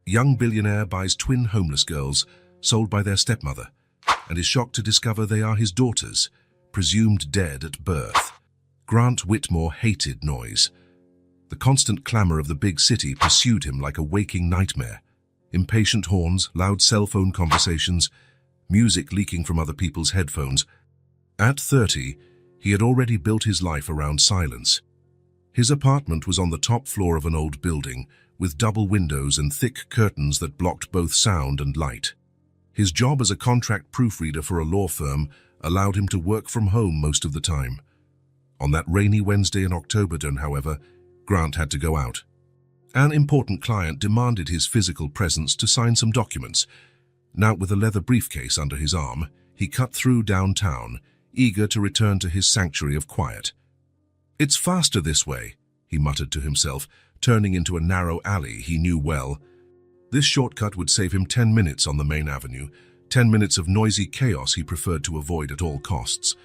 Young billionaire buys twin homeless girls sold by their stepmother and is shocked to discover they are his daughters, presumed dead at birth. Grant Whitmore hated noise. The constant clamor of the big city pursued him like a waking nightmare. Impatient horns, loud cell phone conversations, music leaking from other people's headphones. At 30, he had already built his life around silence. His apartment was on the top floor of an old building, with double windows and thick curtains that blocked both sound and light. His job as a contract proofreader for a law firm allowed him to work from home most of the time. On that rainy Wednesday in October, however, Grant had to go out. An important client demanded his physical presence to sign some documents. Now, with a leather briefcase under his arm, he cut through downtown, eager to return to his sanctuary of quiet. "It's faster this way," he muttered to himself, turning into a narrow alley he knew well. This shortcut would save him 10 minutes on the main avenue, 10 minutes of noisy chaos he preferred to avoid at all costs.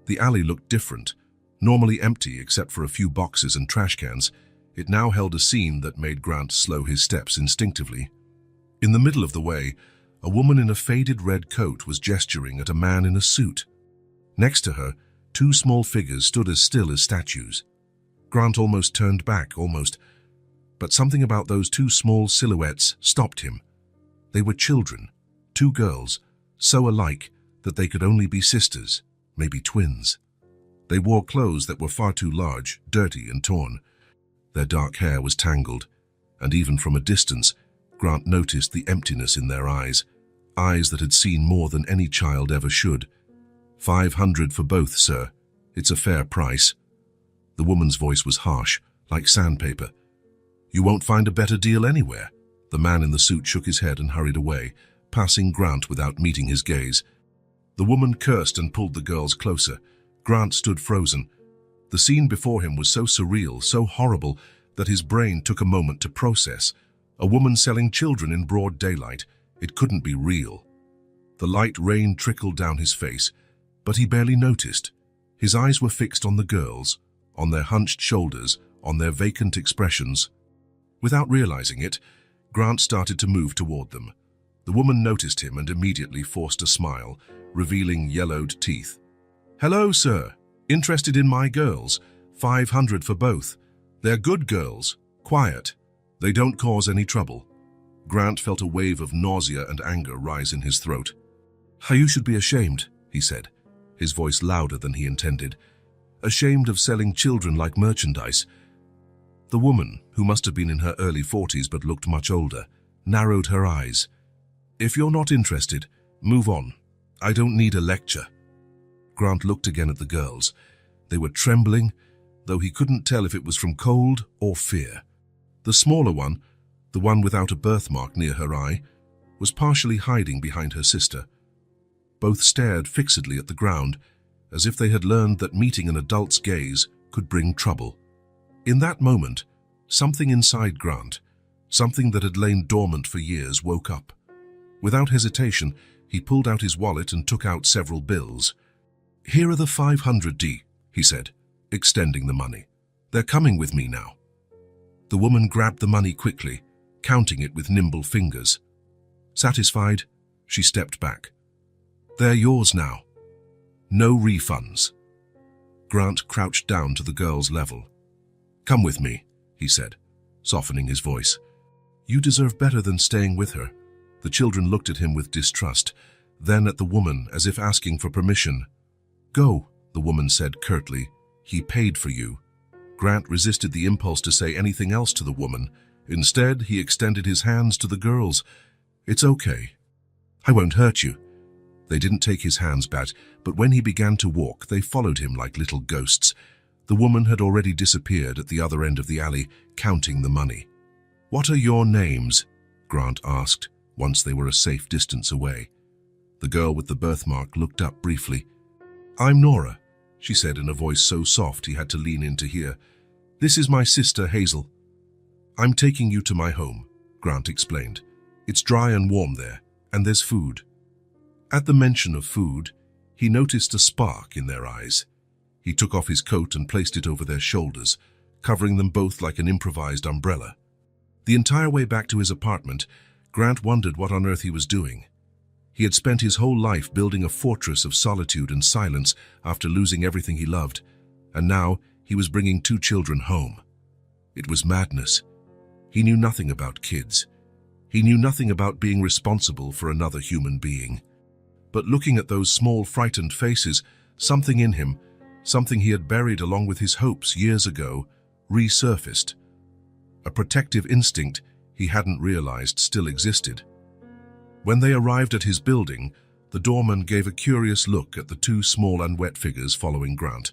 The alley looked different, normally empty except for a few boxes and trash cans. It now held a scene that made Grant slow his steps instinctively. In the middle of the way, a woman in a faded red coat was gesturing at a man in a suit. Next to her, two small figures stood as still as statues. Grant almost turned back, but something about those two small silhouettes stopped him. They were children, two girls, so alike that they could only be sisters, maybe twins. They wore clothes that were far too large, dirty and torn. Their dark hair was tangled, and even from a distance, Grant noticed the emptiness in their eyes that had seen more than any child ever should. "500 for both, sir. It's a fair price." The woman's voice was harsh, like sandpaper. "You won't find a better deal anywhere." The man in the suit shook his head and hurried away, passing Grant without meeting his gaze. The woman cursed and pulled the girls closer. Grant stood frozen. The scene before him was so surreal, so horrible, that his brain took a moment to process. A woman selling children in broad daylight. It couldn't be real. The light rain trickled down his face, but he barely noticed. His eyes were fixed on the girls, on their hunched shoulders, on their vacant expressions. Without realizing it, Grant started to move toward them. The woman noticed him and immediately forced a smile, revealing yellowed teeth. "Hello, sir. Interested in my girls? 500 for both. They're good girls, quiet. They don't cause any trouble." Grant felt a wave of nausea and anger rise in his throat. "You should be ashamed," he said, his voice louder than he intended. "Ashamed of selling children like merchandise." The woman, who must have been in her early 40s but looked much older, narrowed her eyes. "If you're not interested, move on. I don't need a lecture." Grant looked again at the girls. They were trembling, though he couldn't tell if it was from cold or fear. The smaller one, the one without a birthmark near her eye, was partially hiding behind her sister. Both stared fixedly at the ground, as if they had learned that meeting an adult's gaze could bring trouble. In that moment, something inside Grant, something that had lain dormant for years, woke up. Without hesitation, he pulled out his wallet and took out several bills. "Here are the 500D, he said, extending the money. "They're coming with me now." The woman grabbed the money quickly, counting it with nimble fingers. Satisfied, she stepped back. "They're yours now. No refunds." Grant crouched down to the girl's level. "Come with me," he said, softening his voice. "You deserve better than staying with her." The children looked at him with distrust, then at the woman as if asking for permission. "Go," the woman said curtly. "He paid for you." Grant resisted the impulse to say anything else to the woman. Instead, he extended his hands to the girls. "It's okay. I won't hurt you." They didn't take his hands back, but when he began to walk, they followed him like little ghosts. The woman had already disappeared at the other end of the alley, counting the money. "What are your names?" Grant asked, once they were a safe distance away. The girl with the birthmark looked up briefly. "I'm Nora," she said in a voice so soft he had to lean in to hear. "This is my sister, Hazel." "I'm taking you to my home," Grant explained. "It's dry and warm there, and there's food." At the mention of food, he noticed a spark in their eyes. He took off his coat and placed it over their shoulders, covering them both like an improvised umbrella. The entire way back to his apartment, Grant wondered what on earth he was doing. He had spent his whole life building a fortress of solitude and silence after losing everything he loved, and now he was bringing 2 children home. It was madness. He knew nothing about kids. He knew nothing about being responsible for another human being. But looking at those small, frightened faces, something in him, something he had buried along with his hopes years ago, resurfaced. A protective instinct he hadn't realized still existed. When they arrived at his building, the doorman gave a curious look at the 2 small and wet figures following Grant,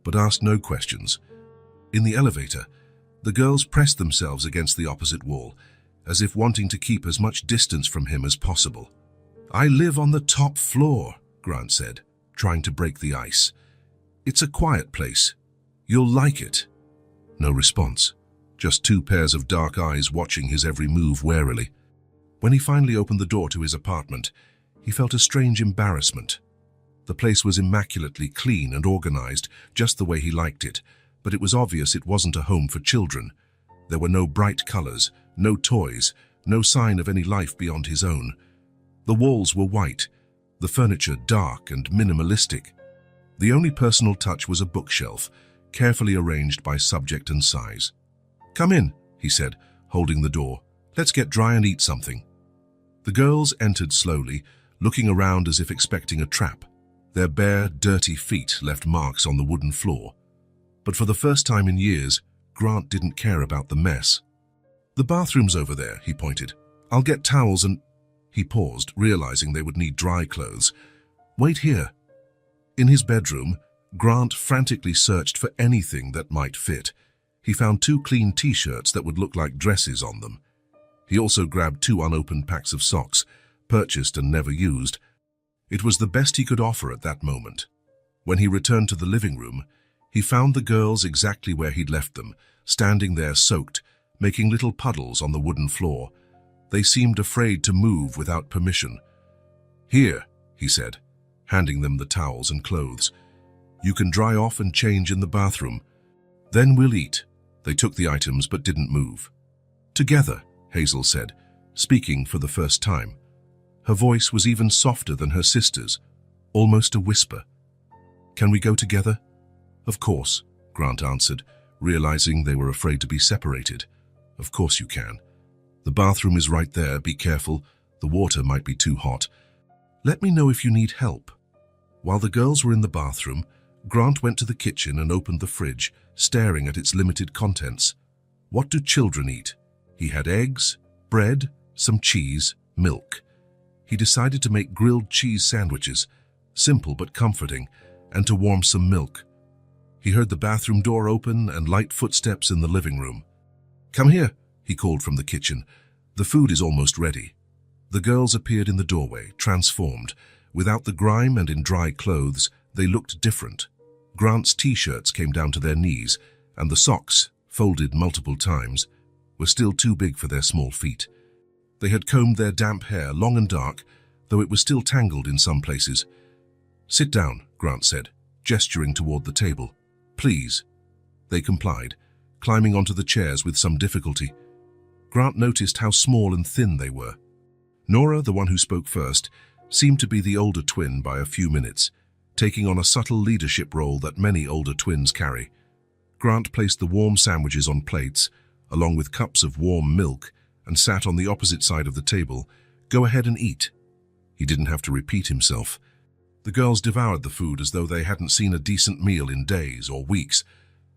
but asked no questions. In the elevator, the girls pressed themselves against the opposite wall, as if wanting to keep as much distance from him as possible. "I live on the top floor," Grant said, trying to break the ice. "It's a quiet place. You'll like it." No response, just 2 pairs of dark eyes watching his every move warily. When he finally opened the door to his apartment, he felt a strange embarrassment. The place was immaculately clean and organized, just the way he liked it, but it was obvious it wasn't a home for children. There were no bright colors, no toys, no sign of any life beyond his own. The walls were white, the furniture dark and minimalistic. The only personal touch was a bookshelf, carefully arranged by subject and size. "Come in," he said, holding the door. "Let's get dry and eat something." The girls entered slowly, looking around as if expecting a trap. Their bare, dirty feet left marks on the wooden floor. But for the first time in years, Grant didn't care about the mess. "The bathroom's over there," he pointed. "I'll get towels and—" He paused, realizing they would need dry clothes. "Wait here." In his bedroom, Grant frantically searched for anything that might fit. He found 2 clean t-shirts that would look like dresses on them. He also grabbed 2 unopened packs of socks, purchased and never used. It was the best he could offer at that moment. When he returned to the living room, he found the girls exactly where he'd left them, standing there soaked, making little puddles on the wooden floor. They seemed afraid to move without permission. "Here," he said, handing them the towels and clothes. "You can dry off and change in the bathroom. Then we'll eat." They took the items but didn't move. "Together," Hazel said, speaking for the first time. Her voice was even softer than her sister's, almost a whisper. "Can we go together?" "Of course," Grant answered, realizing they were afraid to be separated. "Of course you can. The bathroom is right there. Be careful. The water might be too hot. Let me know if you need help." While the girls were in the bathroom, Grant went to the kitchen and opened the fridge, staring at its limited contents. What do children eat? He had eggs, bread, some cheese, milk. He decided to make grilled cheese sandwiches, simple but comforting, and to warm some milk. He heard the bathroom door open and light footsteps in the living room. "Come here," he called from the kitchen. "The food is almost ready." The girls appeared in the doorway, transformed. Without the grime and in dry clothes, they looked different. Grant's t-shirts came down to their knees, and the socks, folded multiple times, were still too big for their small feet. They had combed their damp hair, long and dark, though it was still tangled in some places. "Sit down," Grant said, gesturing toward the table. "Please." They complied, climbing onto the chairs with some difficulty. Grant noticed how small and thin they were. Nora, the one who spoke first, seemed to be the older twin by a few minutes, taking on a subtle leadership role that many older twins carry. Grant placed the warm sandwiches on plates, along with cups of warm milk, and sat on the opposite side of the table. "Go ahead and eat." He didn't have to repeat himself. The girls devoured the food as though they hadn't seen a decent meal in days or weeks.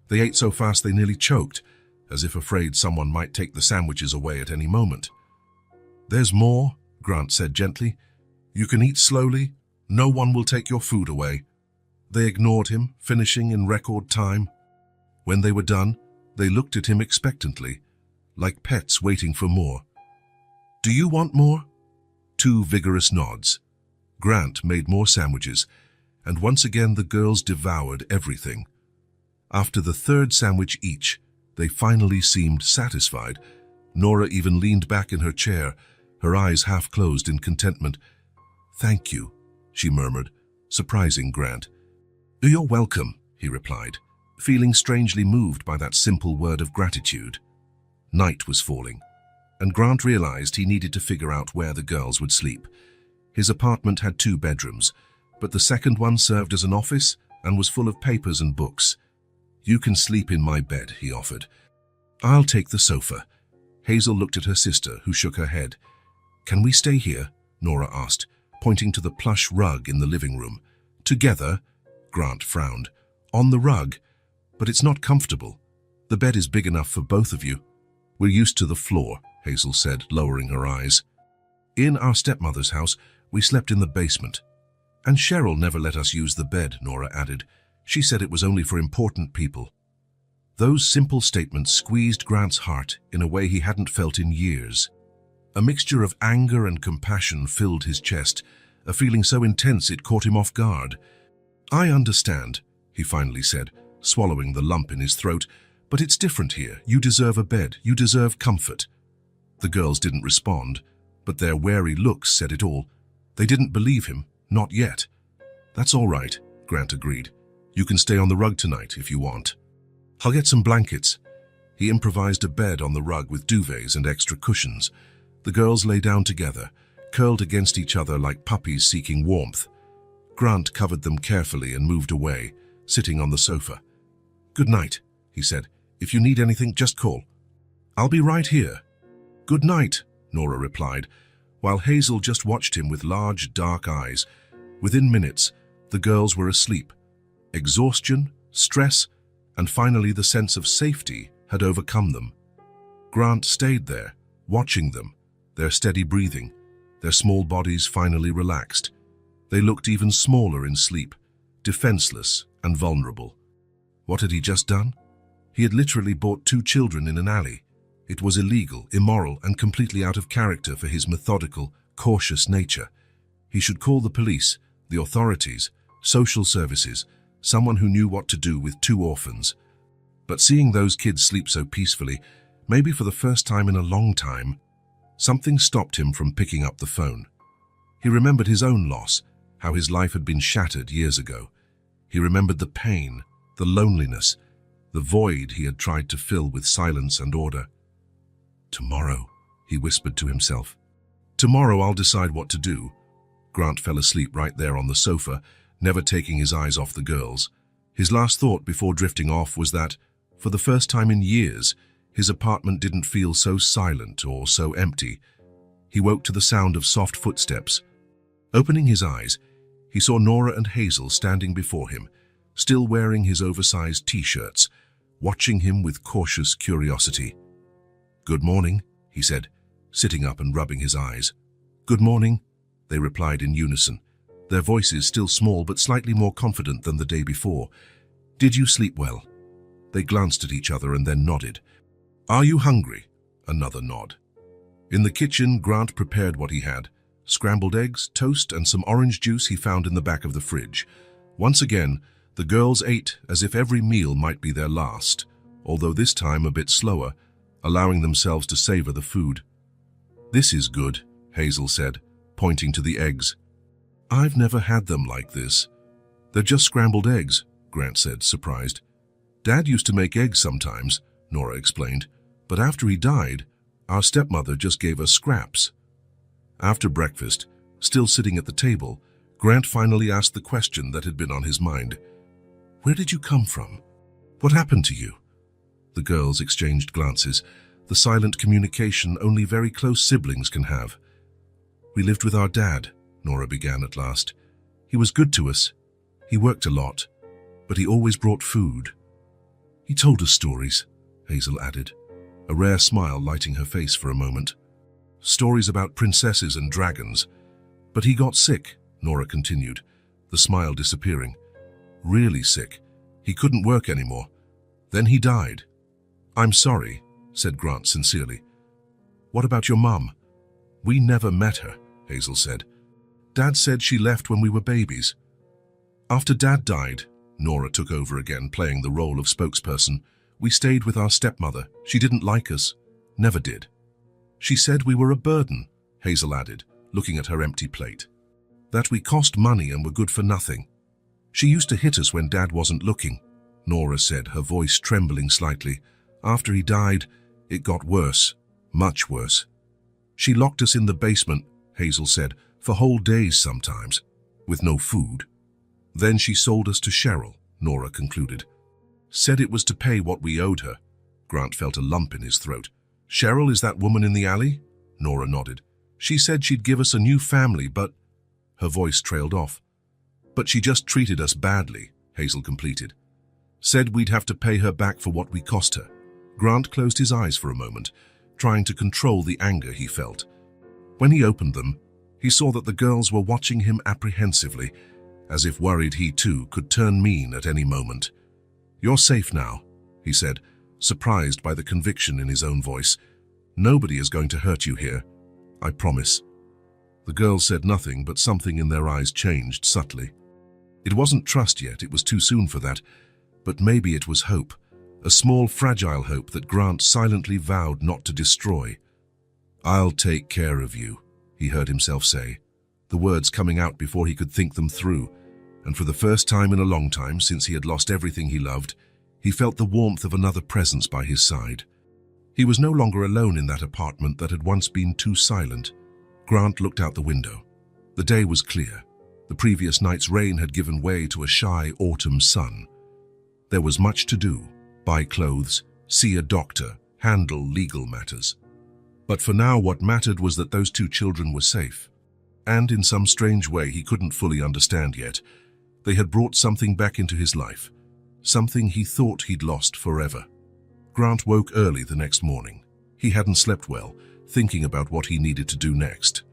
They ate so fast they nearly choked, as if afraid someone might take the sandwiches away at any moment. "There's more," Grant said gently. "You can eat slowly. No one will take your food away." They ignored him, finishing in record time. When they were done, they looked at him expectantly, like pets waiting for more. "Do you want more?" 2 vigorous nods. Grant made more sandwiches, and once again the girls devoured everything. After the 3rd sandwich each, they finally seemed satisfied. Nora even leaned back in her chair, her eyes half closed in contentment. "Thank you," she murmured, surprising Grant. "You're welcome," he replied, feeling strangely moved by that simple word of gratitude. Night was falling, and Grant realized he needed to figure out where the girls would sleep. His apartment had 2 bedrooms, but the second one served as an office and was full of papers and books. "You can sleep in my bed," he offered. "I'll take the sofa." Hazel looked at her sister, who shook her head. "Can we stay here?" Nora asked, pointing to the plush rug in the living room. "Together?" Grant frowned. "On the rug? But it's not comfortable. The bed is big enough for both of you." "We're used to the floor," Hazel said, lowering her eyes. "In our stepmother's house, we slept in the basement. And Cheryl never let us use the bed," Nora added. "She said it was only for important people." Those simple statements squeezed Grant's heart in a way he hadn't felt in years. A mixture of anger and compassion filled his chest, a feeling so intense it caught him off guard. "I understand," he finally said, swallowing the lump in his throat, "but it's different here. You deserve a bed. You deserve comfort." The girls didn't respond, but their wary looks said it all. They didn't believe him, not yet. "That's all right," Grant agreed. "You can stay on the rug tonight if you want. I'll get some blankets." He improvised a bed on the rug with duvets and extra cushions. The girls lay down together, curled against each other like puppies seeking warmth. Grant covered them carefully and moved away, sitting on the sofa. "Good night," he said. "If you need anything, just call." "I'll be right here." "Good night," Nora replied, while Hazel just watched him with large, dark eyes. Within minutes, the girls were asleep. Exhaustion, stress, and finally the sense of safety had overcome them. Grant stayed there, watching them, their steady breathing, their small bodies finally relaxed. They looked even smaller in sleep, defenseless and vulnerable. What had he just done? He had literally bought 2 children in an alley. It was illegal, immoral, and completely out of character for his methodical, cautious nature. He should call the police, the authorities, social services, someone who knew what to do with 2 orphans. But seeing those kids sleep so peacefully, maybe for the first time in a long time, something stopped him from picking up the phone. He remembered his own loss, how his life had been shattered years ago. He remembered the pain, the loneliness, the void he had tried to fill with silence and order. "Tomorrow," he whispered to himself. "Tomorrow I'll decide what to do." Grant fell asleep right there on the sofa, never taking his eyes off the girls. His last thought before drifting off was that, for the first time in years, his apartment didn't feel so silent or so empty. He woke to the sound of soft footsteps. Opening his eyes, he saw Nora and Hazel standing before him, still wearing his oversized t-shirts, watching him with cautious curiosity. "Good morning," he said, sitting up and rubbing his eyes. "Good morning," they replied in unison, their voices still small but slightly more confident than the day before. "Did you sleep well?" They glanced at each other and then nodded. "Are you hungry?" Another nod. In the kitchen, Grant prepared what he had: scrambled eggs, toast, and some orange juice he found in the back of the fridge. Once again, the girls ate as if every meal might be their last, although this time a bit slower, allowing themselves to savor the food. "This is good," Hazel said, pointing to the eggs. "I've never had them like this." "They're just scrambled eggs," Grant said, surprised. "Dad used to make eggs sometimes," Nora explained, "but after he died, our stepmother just gave us scraps." After breakfast, still sitting at the table, Grant finally asked the question that had been on his mind. "Where did you come from? What happened to you?" The girls exchanged glances, the silent communication only very close siblings can have. "We lived with our dad," Nora began at last. "He was good to us. He worked a lot, but he always brought food." "He told us stories," Hazel added, a rare smile lighting her face for a moment. "Stories about princesses and dragons. But he got sick," Nora continued, the smile disappearing. "Really sick. He couldn't work anymore. Then he died." "I'm sorry," said Grant sincerely. "What about your mum?" "We never met her," Hazel said. "Dad said she left when we were babies." "After Dad died," Nora took over again, playing the role of spokesperson, "we stayed with our stepmother. She didn't like us. Never did." "She said we were a burden," Hazel added, looking at her empty plate. "That we cost money and were good for nothing. She used to hit us when Dad wasn't looking," Nora said, her voice trembling slightly. "After he died, it got worse, much worse. She locked us in the basement, Hazel said, for whole days sometimes, with no food. Then she sold us to Cheryl, Nora concluded. Said it was to pay what we owed her. Grant felt a lump in his throat. Cheryl is that woman in the alley? Nora nodded. She said she'd give us a new family, but... Her voice trailed off. But she just treated us badly, Hazel completed. Said we'd have to pay her back for what we cost her. Grant closed his eyes for a moment, trying to control the anger he felt. When he opened them, he saw that the girls were watching him apprehensively, as if worried he too could turn mean at any moment. You're safe now, he said, surprised by the conviction in his own voice. Nobody is going to hurt you here. I promise. The girls said nothing, but something in their eyes changed subtly. It wasn't trust yet, it was too soon for that, but maybe it was hope, a small fragile hope that Grant silently vowed not to destroy. I'll take care of you, he heard himself say, the words coming out before he could think them through, and for the first time in a long time since he had lost everything he loved, he felt the warmth of another presence by his side. He was no longer alone in that apartment that had once been too silent. Grant looked out the window. The day was clear. The previous night's rain had given way to a shy autumn sun. There was much to do: buy clothes, see a doctor, handle legal matters. But for now what mattered was that those two children were safe. And in some strange way he couldn't fully understand yet, they had brought something back into his life, something he thought he'd lost forever. Grant woke early the next morning. He hadn't slept well, thinking about what he needed to do next.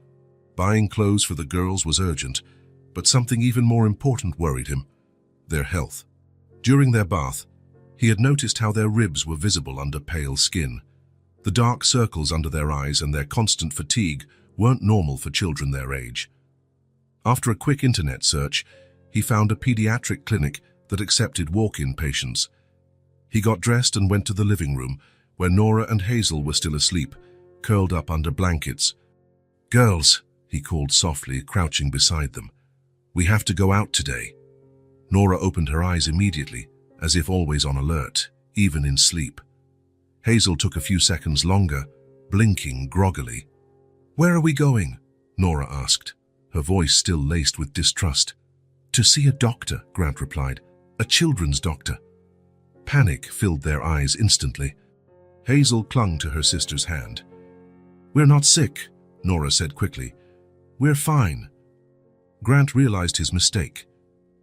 Buying clothes for the girls was urgent, but something even more important worried him: their health. During their bath, he had noticed how their ribs were visible under pale skin. The dark circles under their eyes and their constant fatigue weren't normal for children their age. After a quick internet search, he found a pediatric clinic that accepted walk-in patients. He got dressed and went to the living room, where Nora and Hazel were still asleep, curled up under blankets. Girls, he called softly, crouching beside them. We have to go out today. Nora opened her eyes immediately, as if always on alert, even in sleep. Hazel took a few seconds longer, blinking groggily. Where are we going? Nora asked, her voice still laced with distrust. To see a doctor, Grant replied. A children's doctor. Panic filled their eyes instantly. Hazel clung to her sister's hand. We're not sick, Nora said quickly. We're fine. Grant realized his mistake.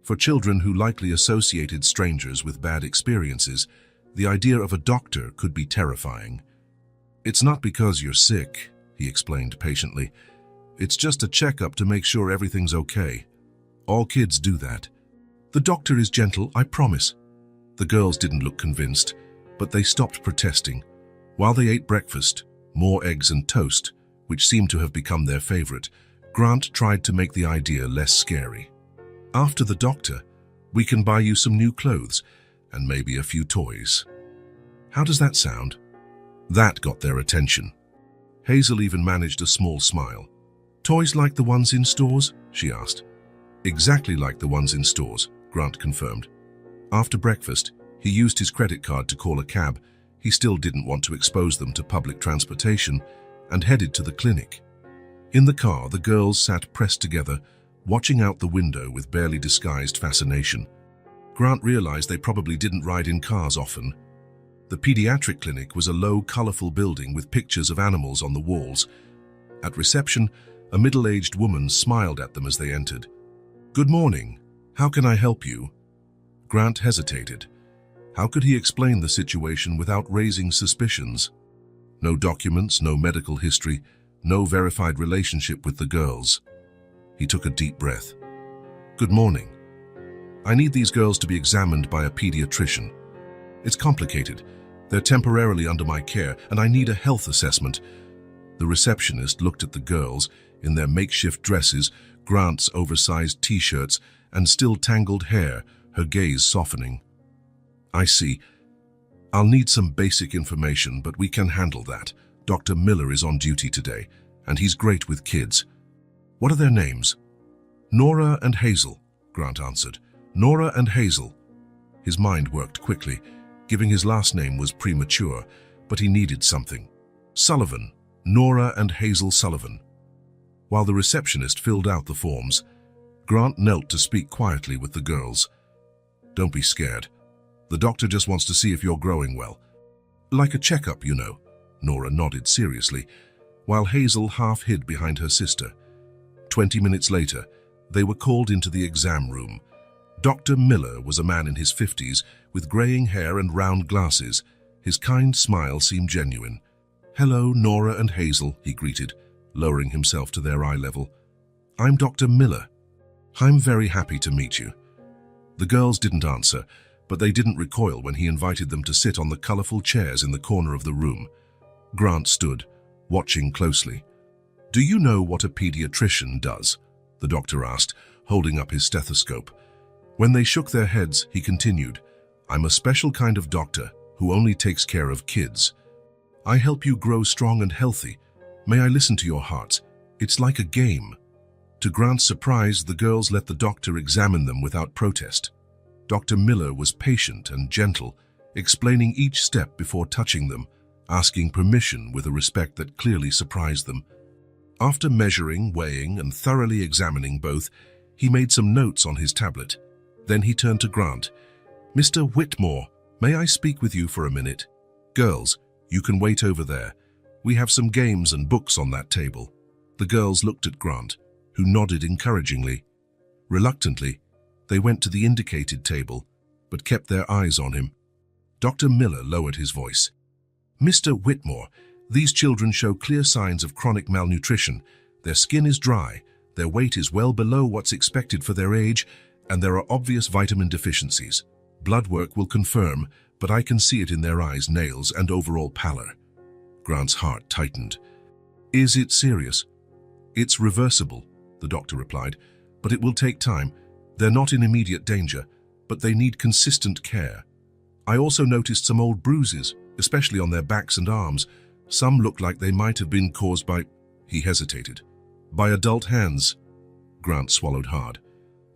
For children who likely associated strangers with bad experiences, the idea of a doctor could be terrifying. It's not because you're sick, he explained patiently. It's just a checkup to make sure everything's okay. All kids do that. The doctor is gentle, I promise. The girls didn't look convinced, but they stopped protesting. While they ate breakfast, more eggs and toast, which seemed to have become their favorite, Grant tried to make the idea less scary. After the doctor, we can buy you some new clothes and maybe a few toys. How does that sound? That got their attention. Hazel even managed a small smile. Toys like the ones in stores? She asked. Exactly like the ones in stores, Grant confirmed. After breakfast, he used his credit card to call a cab. He still didn't want to expose them to public transportation and headed to the clinic. In the car, the girls sat pressed together, watching out the window with barely disguised fascination. Grant realized they probably didn't ride in cars often. The pediatric clinic was a low, colorful building with pictures of animals on the walls. At reception, a middle-aged woman smiled at them as they entered. Good morning. How can I help you? Grant hesitated. How could he explain the situation without raising suspicions? No documents, no medical history, no verified relationship with the girls. He took a deep breath. Good morning. I need these girls to be examined by a pediatrician. It's complicated. They're temporarily under my care, and I need a health assessment. The receptionist looked at the girls in their makeshift dresses, Grant's oversized t-shirts, and still tangled hair, her gaze softening. I see. I'll need some basic information, but we can handle that. Dr. Miller is on duty today, and he's great with kids. What are their names? Nora and Hazel, Grant answered. Nora and Hazel. His mind worked quickly. Giving his last name was premature, but he needed something. Sullivan, Nora and Hazel Sullivan. While the receptionist filled out the forms, Grant knelt to speak quietly with the girls. Don't be scared. The doctor just wants to see if you're growing well. Like a checkup, you know. Nora nodded seriously, while Hazel half hid behind her sister. 20 minutes later, they were called into the exam room. Dr. Miller was a man in his 50s with graying hair and round glasses. His kind smile seemed genuine. "Hello, Nora and Hazel," he greeted, lowering himself to their eye level. "I'm Dr. Miller. I'm very happy to meet you." The girls didn't answer, but they didn't recoil when he invited them to sit on the colorful chairs in the corner of the room. Grant stood, watching closely. "Do you know what a pediatrician does?" the doctor asked, holding up his stethoscope. When they shook their heads, he continued, "I'm a special kind of doctor who only takes care of kids. I help you grow strong and healthy. May I listen to your hearts? It's like a game." To Grant's surprise, the girls let the doctor examine them without protest. Dr. Miller was patient and gentle, explaining each step before touching them, asking permission with a respect that clearly surprised them. After measuring, weighing, and thoroughly examining both, he made some notes on his tablet. Then he turned to Grant. "Mr. Whitmore, may I speak with you for a minute? Girls, you can wait over there. We have some games and books on that table." The girls looked at Grant, who nodded encouragingly. Reluctantly, they went to the indicated table, but kept their eyes on him. Dr. Miller lowered his voice. "Mr. Whitmore, these children show clear signs of chronic malnutrition. Their skin is dry, their weight is well below what's expected for their age, and there are obvious vitamin deficiencies. Blood work will confirm, but I can see it in their eyes, nails, and overall pallor." Grant's heart tightened. "Is it serious?" "It's reversible," the doctor replied, "but it will take time. They're not in immediate danger, but they need consistent care. I also noticed some old bruises, especially on their backs and arms. Some look like they might have been caused by—" He hesitated. "By adult hands." Grant swallowed hard.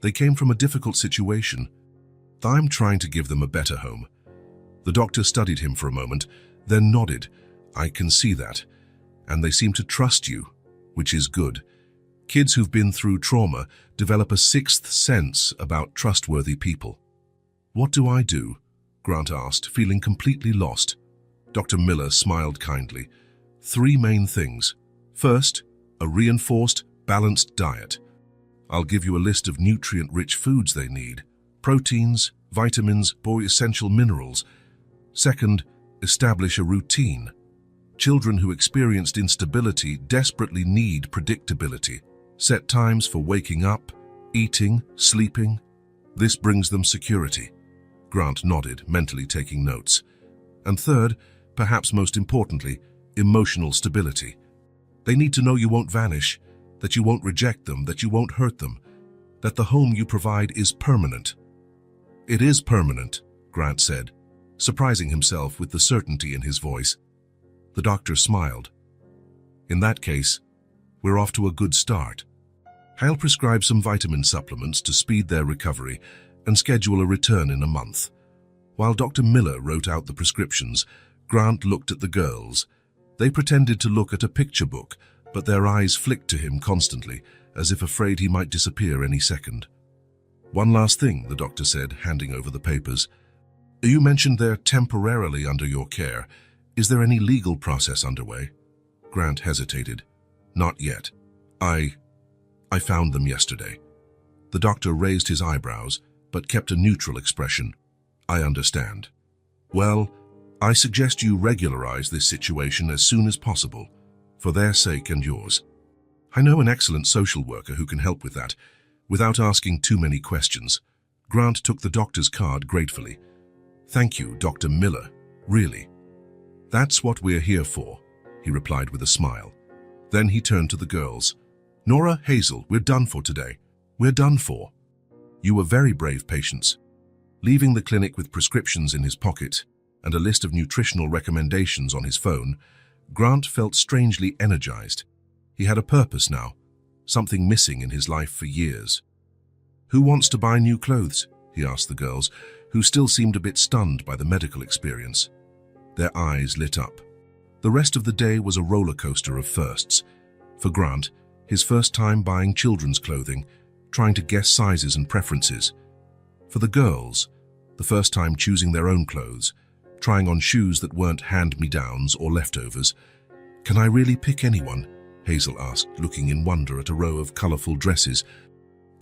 "They came from a difficult situation. I'm trying to give them a better home." The doctor studied him for a moment, then nodded. "I can see that. And they seem to trust you, which is good. Kids who've been through trauma develop a sixth sense about trustworthy people." "What do I do?" Grant asked, feeling completely lost. Dr. Miller smiled kindly. "3 main things. First, a reinforced, balanced diet. I'll give you a list of nutrient-rich foods they need. Proteins, vitamins, or essential minerals. Second, establish a routine. Children who experienced instability desperately need predictability. Set times for waking up, eating, sleeping. This brings them security." Grant nodded, mentally taking notes. "And third, perhaps most importantly, emotional stability. They need to know you won't vanish, that you won't reject them, that you won't hurt them, that the home you provide is permanent." "It is permanent," Grant said, surprising himself with the certainty in his voice. The doctor smiled. "In that case, we're off to a good start. I'll prescribe some vitamin supplements to speed their recovery and schedule a return in a month." While Dr. Miller wrote out the prescriptions, Grant looked at the girls. They pretended to look at a picture book, but their eyes flicked to him constantly, as if afraid he might disappear any second. "One last thing," the doctor said, handing over the papers. "You mentioned they're temporarily under your care. Is there any legal process underway?" Grant hesitated. "Not yet. I found them yesterday." The doctor raised his eyebrows, but kept a neutral expression. "I understand. Well, I suggest you regularize this situation as soon as possible, for their sake and yours. I know an excellent social worker who can help with that." Without asking too many questions, Grant took the doctor's card gratefully. "Thank you, Dr. Miller, really. That's what we're here for," he replied with a smile. Then he turned to the girls. "Nora, Hazel, we're done for today. We're done for. You were very brave patients." Leaving the clinic with prescriptions in his pocket and a list of nutritional recommendations on his phone, Grant felt strangely energized. He had a purpose now, something missing in his life for years. "Who wants to buy new clothes?" he asked the girls, who still seemed a bit stunned by the medical experience. Their eyes lit up. The rest of the day was a roller coaster of firsts. For Grant, his first time buying children's clothing, trying to guess sizes and preferences. For the girls, the first time choosing their own clothes, trying on shoes that weren't hand-me-downs or leftovers. "Can I really pick anyone?" Hazel asked, looking in wonder at a row of colorful dresses.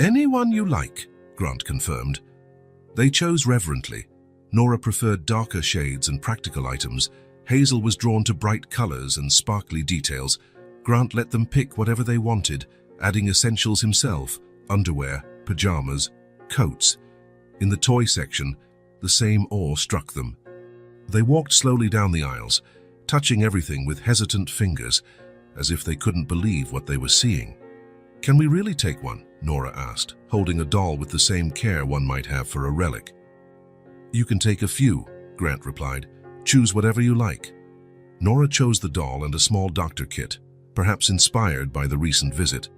"Anyone you like," Grant confirmed. They chose reverently. Nora preferred darker shades and practical items. Hazel was drawn to bright colors and sparkly details. Grant let them pick whatever they wanted, adding essentials himself: underwear, pajamas, coats. In the toy section, the same awe struck them. They walked slowly down the aisles, touching everything with hesitant fingers, as if they couldn't believe what they were seeing. "Can we really take one?" Nora asked, holding a doll with the same care one might have for a relic. "You can take a few," Grant replied. "Choose whatever you like." Nora chose the doll and a small doctor kit, perhaps inspired by the recent visit.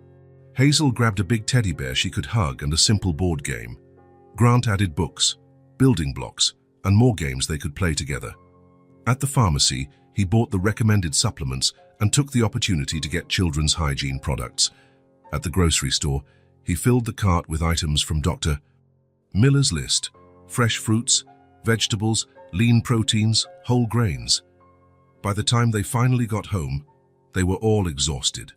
Hazel grabbed a big teddy bear she could hug and a simple board game. Grant added books, building blocks, and more games they could play together. At the pharmacy, he bought the recommended supplements and took the opportunity to get children's hygiene products. At the grocery store, he filled the cart with items from Dr. Miller's list: fresh fruits, vegetables, lean proteins, whole grains. By the time they finally got home, they were all exhausted.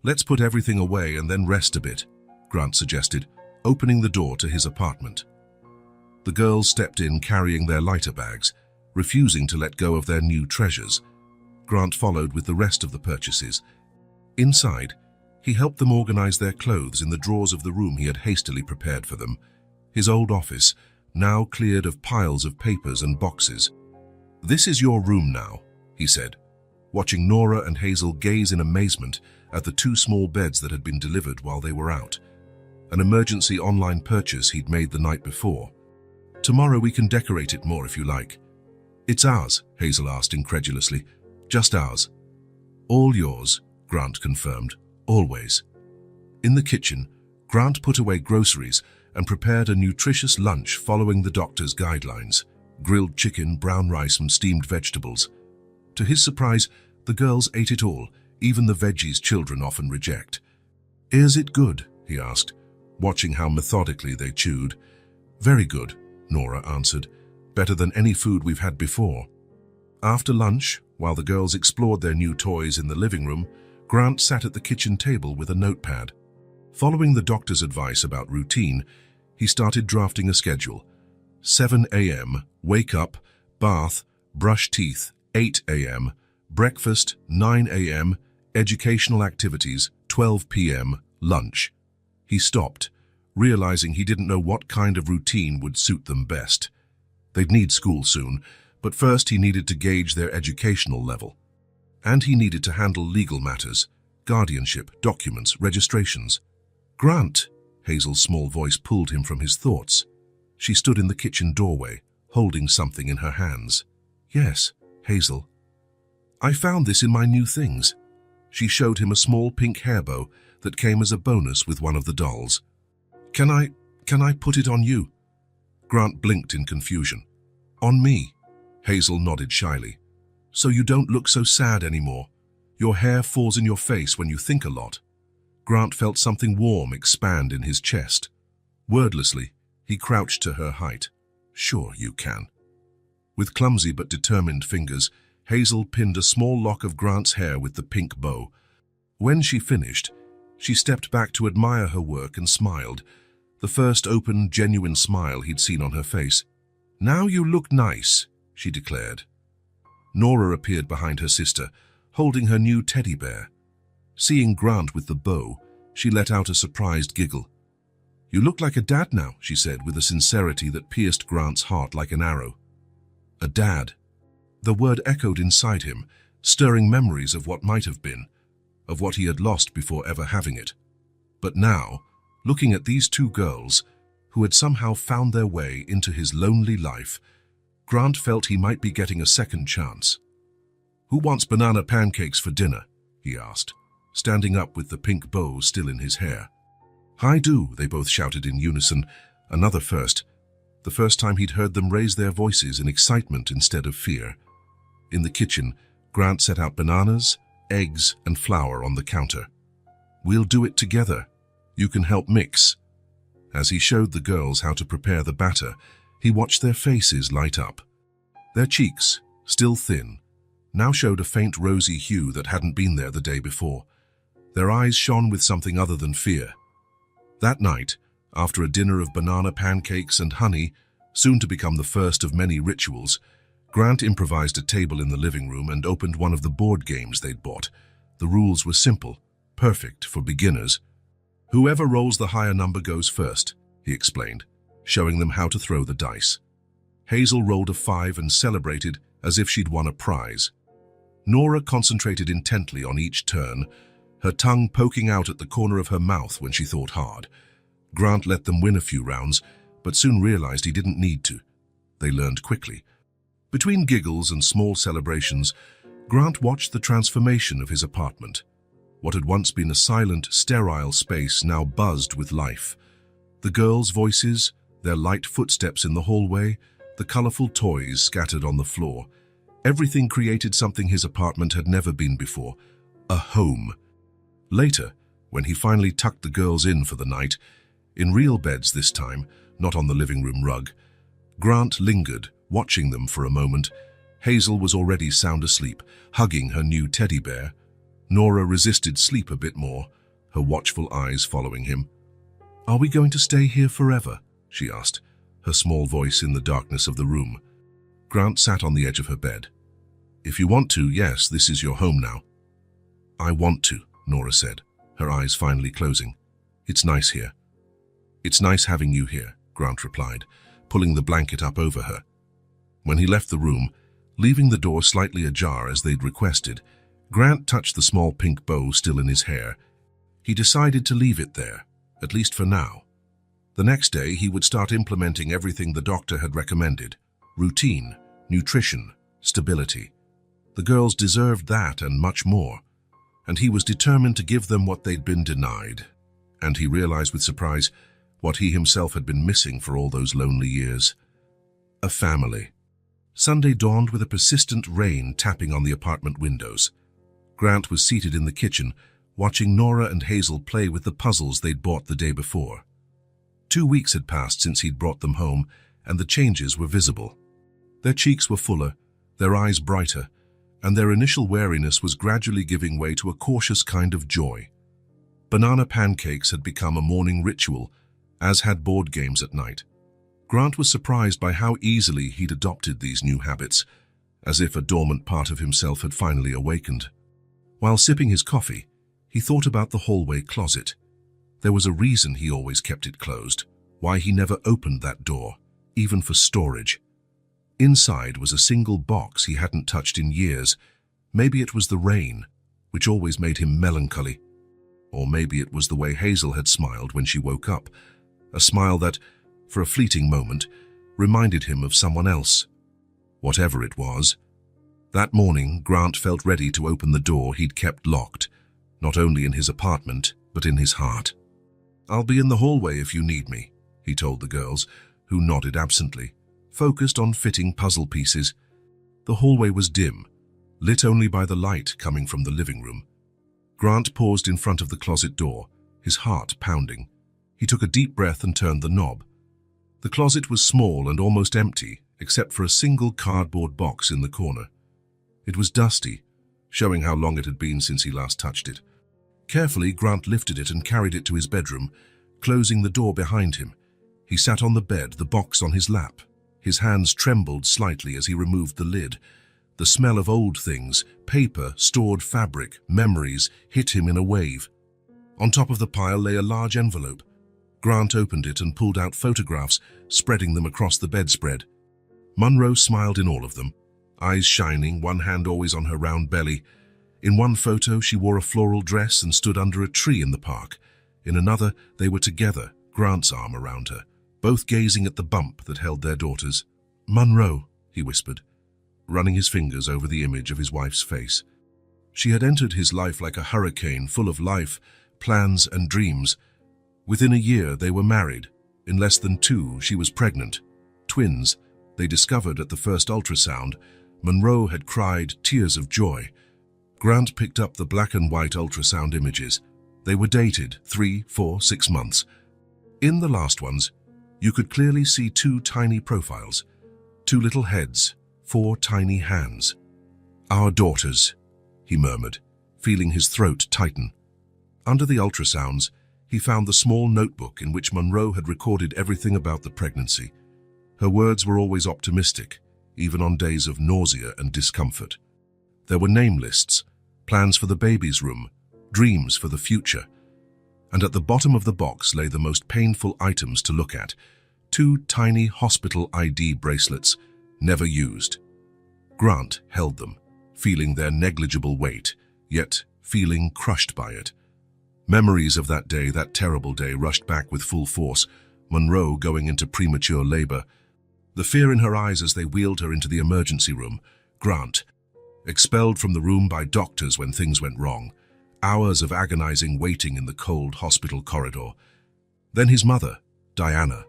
"Let's put everything away and then rest a bit," Grant suggested, opening the door to his apartment. The girls stepped in carrying their lighter bags, refusing to let go of their new treasures. Grant followed with the rest of the purchases. Inside, he helped them organize their clothes in the drawers of the room he had hastily prepared for them, his old office, now cleared of piles of papers and boxes. "This is your room now," he said, watching Nora and Hazel gaze in amazement at the two small beds that had been delivered while they were out. An emergency online purchase he'd made the night before. "Tomorrow we can decorate it more if you like." "It's ours," Hazel asked incredulously. "Just ours." "All yours," Grant confirmed. "Always." In the kitchen, Grant put away groceries and prepared a nutritious lunch following the doctor's guidelines: grilled chicken, brown rice, and steamed vegetables. To his surprise, the girls ate it all, even the veggies children often reject. "Is it good?" he asked, watching how methodically they chewed. "Very good," Nora answered. "Better than any food we've had before." After lunch, while the girls explored their new toys in the living room, Grant sat at the kitchen table with a notepad. Following the doctor's advice about routine, he started drafting a schedule. 7 a.m., wake up, bath, brush teeth. 8 a.m., breakfast. 9 a.m., educational activities. 12 p.m., lunch. He stopped, realizing he didn't know what kind of routine would suit them best. They'd need school soon, but first he needed to gauge their educational level. And he needed to handle legal matters: guardianship, documents, registrations. "Grant!" Hazel's small voice pulled him from his thoughts. She stood in the kitchen doorway, holding something in her hands. "Yes, Hazel." "I found this in my new things." She showed him a small pink hair bow that came as a bonus with one of the dolls. Can I put it on you?" Grant blinked in confusion. "On me?" Hazel nodded shyly. "So you don't look so sad anymore. Your hair falls in your face when you think a lot." Grant felt something warm expand in his chest. Wordlessly, he crouched to her height. "Sure you can." With clumsy but determined fingers, Hazel pinned a small lock of Grant's hair with the pink bow. When she finished, she stepped back to admire her work and smiled, the first open, genuine smile he'd seen on her face. "Now you look nice," she declared. Nora appeared behind her sister, holding her new teddy bear. Seeing Grant with the bow, she let out a surprised giggle. "You look like a dad now," she said with a sincerity that pierced Grant's heart like an arrow. A dad. The word echoed inside him, stirring memories of what might have been, of what he had lost before ever having it. But now, looking at these two girls, who had somehow found their way into his lonely life, Grant felt he might be getting a second chance. "Who wants banana pancakes for dinner?" he asked, standing up with the pink bow still in his hair. "I do," they both shouted in unison, another first, the first time he'd heard them raise their voices in excitement instead of fear. In the kitchen, Grant set out bananas, eggs, and flour on the counter. "We'll do it together. You can help mix." As he showed the girls how to prepare the batter, he watched their faces light up. Their cheeks, still thin, now showed a faint rosy hue that hadn't been there the day before. Their eyes shone with something other than fear. That night, after a dinner of banana pancakes and honey, soon to become the first of many rituals, Grant improvised a table in the living room and opened one of the board games they'd bought. The rules were simple, perfect for beginners. "Whoever rolls the higher number goes first," he explained, showing them how to throw the dice. Hazel rolled a 5 and celebrated as if she'd won a prize. Nora concentrated intently on each turn, her tongue poking out at the corner of her mouth when she thought hard. Grant let them win a few rounds, but soon realized he didn't need to. They learned quickly. Between giggles and small celebrations, Grant watched the transformation of his apartment. What had once been a silent, sterile space now buzzed with life. The girls' voices, their light footsteps in the hallway, the colorful toys scattered on the floor. Everything created something his apartment had never been before, a home. Later, when he finally tucked the girls in for the night, in real beds this time, not on the living room rug, Grant lingered, watching them for a moment. Hazel was already sound asleep, hugging her new teddy bear. Nora resisted sleep a bit more, her watchful eyes following him. "Are we going to stay here forever?" she asked, her small voice in the darkness of the room. Grant sat on the edge of her bed. "If you want to, yes, this is your home now." "I want to," Nora said, her eyes finally closing. "It's nice here." "It's nice having you here," Grant replied, pulling the blanket up over her. When he left the room, leaving the door slightly ajar as they'd requested, Grant touched the small pink bow still in his hair. He decided to leave it there, at least for now. The next day, he would start implementing everything the doctor had recommended: routine, nutrition, stability. The girls deserved that and much more, and he was determined to give them what they'd been denied. And he realized with surprise what he himself had been missing for all those lonely years: a family. Sunday dawned with a persistent rain tapping on the apartment windows. Grant was seated in the kitchen, watching Nora and Hazel play with the puzzles they'd bought the day before. 2 weeks had passed since he'd brought them home, and the changes were visible. Their cheeks were fuller, their eyes brighter, and their initial wariness was gradually giving way to a cautious kind of joy. Banana pancakes had become a morning ritual, as had board games at night. Grant was surprised by how easily he'd adopted these new habits, as if a dormant part of himself had finally awakened. While sipping his coffee, he thought about the hallway closet. There was a reason he always kept it closed, why he never opened that door, even for storage. Inside was a single box he hadn't touched in years. Maybe it was the rain, which always made him melancholy. Or maybe it was the way Hazel had smiled when she woke up, a smile that, for a fleeting moment, reminded him of someone else. Whatever it was, that morning Grant felt ready to open the door he'd kept locked, not only in his apartment, but in his heart. "I'll be in the hallway if you need me," he told the girls, who nodded absently, focused on fitting puzzle pieces. The hallway was dim, lit only by the light coming from the living room. Grant paused in front of the closet door, his heart pounding. He took a deep breath and turned the knob. The closet was small and almost empty, except for a single cardboard box in the corner. It was dusty, showing how long it had been since he last touched it. Carefully, Grant lifted it and carried it to his bedroom, closing the door behind him. He sat on the bed, the box on his lap. His hands trembled slightly as he removed the lid. The smell of old things, paper, stored fabric, memories, hit him in a wave. On top of the pile lay a large envelope. Grant opened it and pulled out photographs, spreading them across the bedspread. Monroe smiled in all of them, eyes shining, one hand always on her round belly. In one photo, she wore a floral dress and stood under a tree in the park. In another, they were together, Grant's arm around her, both gazing at the bump that held their daughters. "Monroe," he whispered, running his fingers over the image of his wife's face. She had entered his life like a hurricane, full of life, plans, and dreams. Within a year, they were married. In less than 2, she was pregnant. Twins, they discovered at the first ultrasound, Monroe had cried tears of joy. Grant picked up the black and white ultrasound images. They were dated 3, 4, 6 months. In the last ones, you could clearly see 2 tiny profiles, 2 little heads, 4 tiny hands. "Our daughters," he murmured, feeling his throat tighten. Under the ultrasounds, he found the small notebook in which Monroe had recorded everything about the pregnancy. Her words were always optimistic, even on days of nausea and discomfort. There were name lists, plans for the baby's room, dreams for the future. And at the bottom of the box lay the most painful items to look at: 2 tiny hospital ID bracelets, never used. Grant held them, feeling their negligible weight, yet feeling crushed by it. Memories of that day, that terrible day, rushed back with full force. Monroe going into premature labor, the fear in her eyes as they wheeled her into the emergency room. Grant, expelled from the room by doctors when things went wrong. Hours of agonizing waiting in the cold hospital corridor. Then his mother, Diana,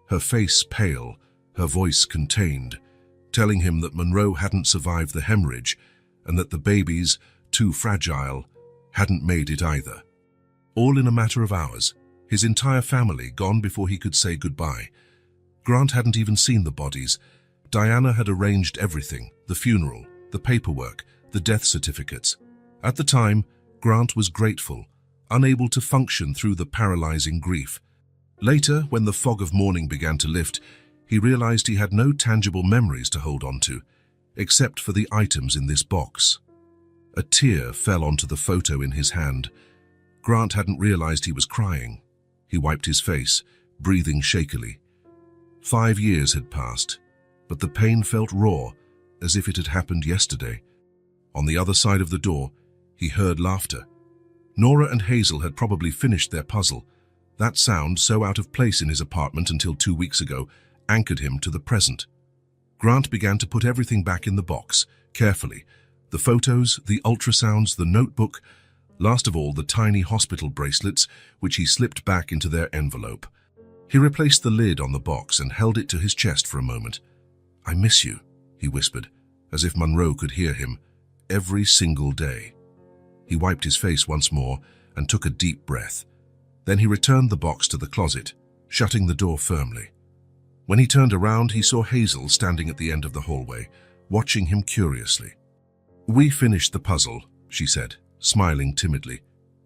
her face pale, her voice contained, telling him that Monroe hadn't survived the hemorrhage and that the babies, too fragile, hadn't made it either. All in a matter of hours, his entire family gone before he could say goodbye. Grant hadn't even seen the bodies. Diana had arranged everything: the funeral, the paperwork, the death certificates. At the time, Grant was grateful, unable to function through the paralyzing grief. Later, when the fog of mourning began to lift, he realized he had no tangible memories to hold on to, except for the items in this box. A tear fell onto the photo in his hand. Grant hadn't realized he was crying. He wiped his face, breathing shakily. 5 years had passed, but the pain felt raw, as if it had happened yesterday. On the other side of the door, he heard laughter. Nora and Hazel had probably finished their puzzle. That sound, so out of place in his apartment until 2 weeks ago, anchored him to the present. Grant began to put everything back in the box, carefully. The photos, the ultrasounds, the notebook, last of all the tiny hospital bracelets, which he slipped back into their envelope. He replaced the lid on the box and held it to his chest for a moment. "I miss you," he whispered, as if Monroe could hear him, "every single day." He wiped his face once more and took a deep breath. Then he returned the box to the closet, shutting the door firmly. When he turned around, he saw Hazel standing at the end of the hallway, watching him curiously. "We finished the puzzle," she said, smiling timidly.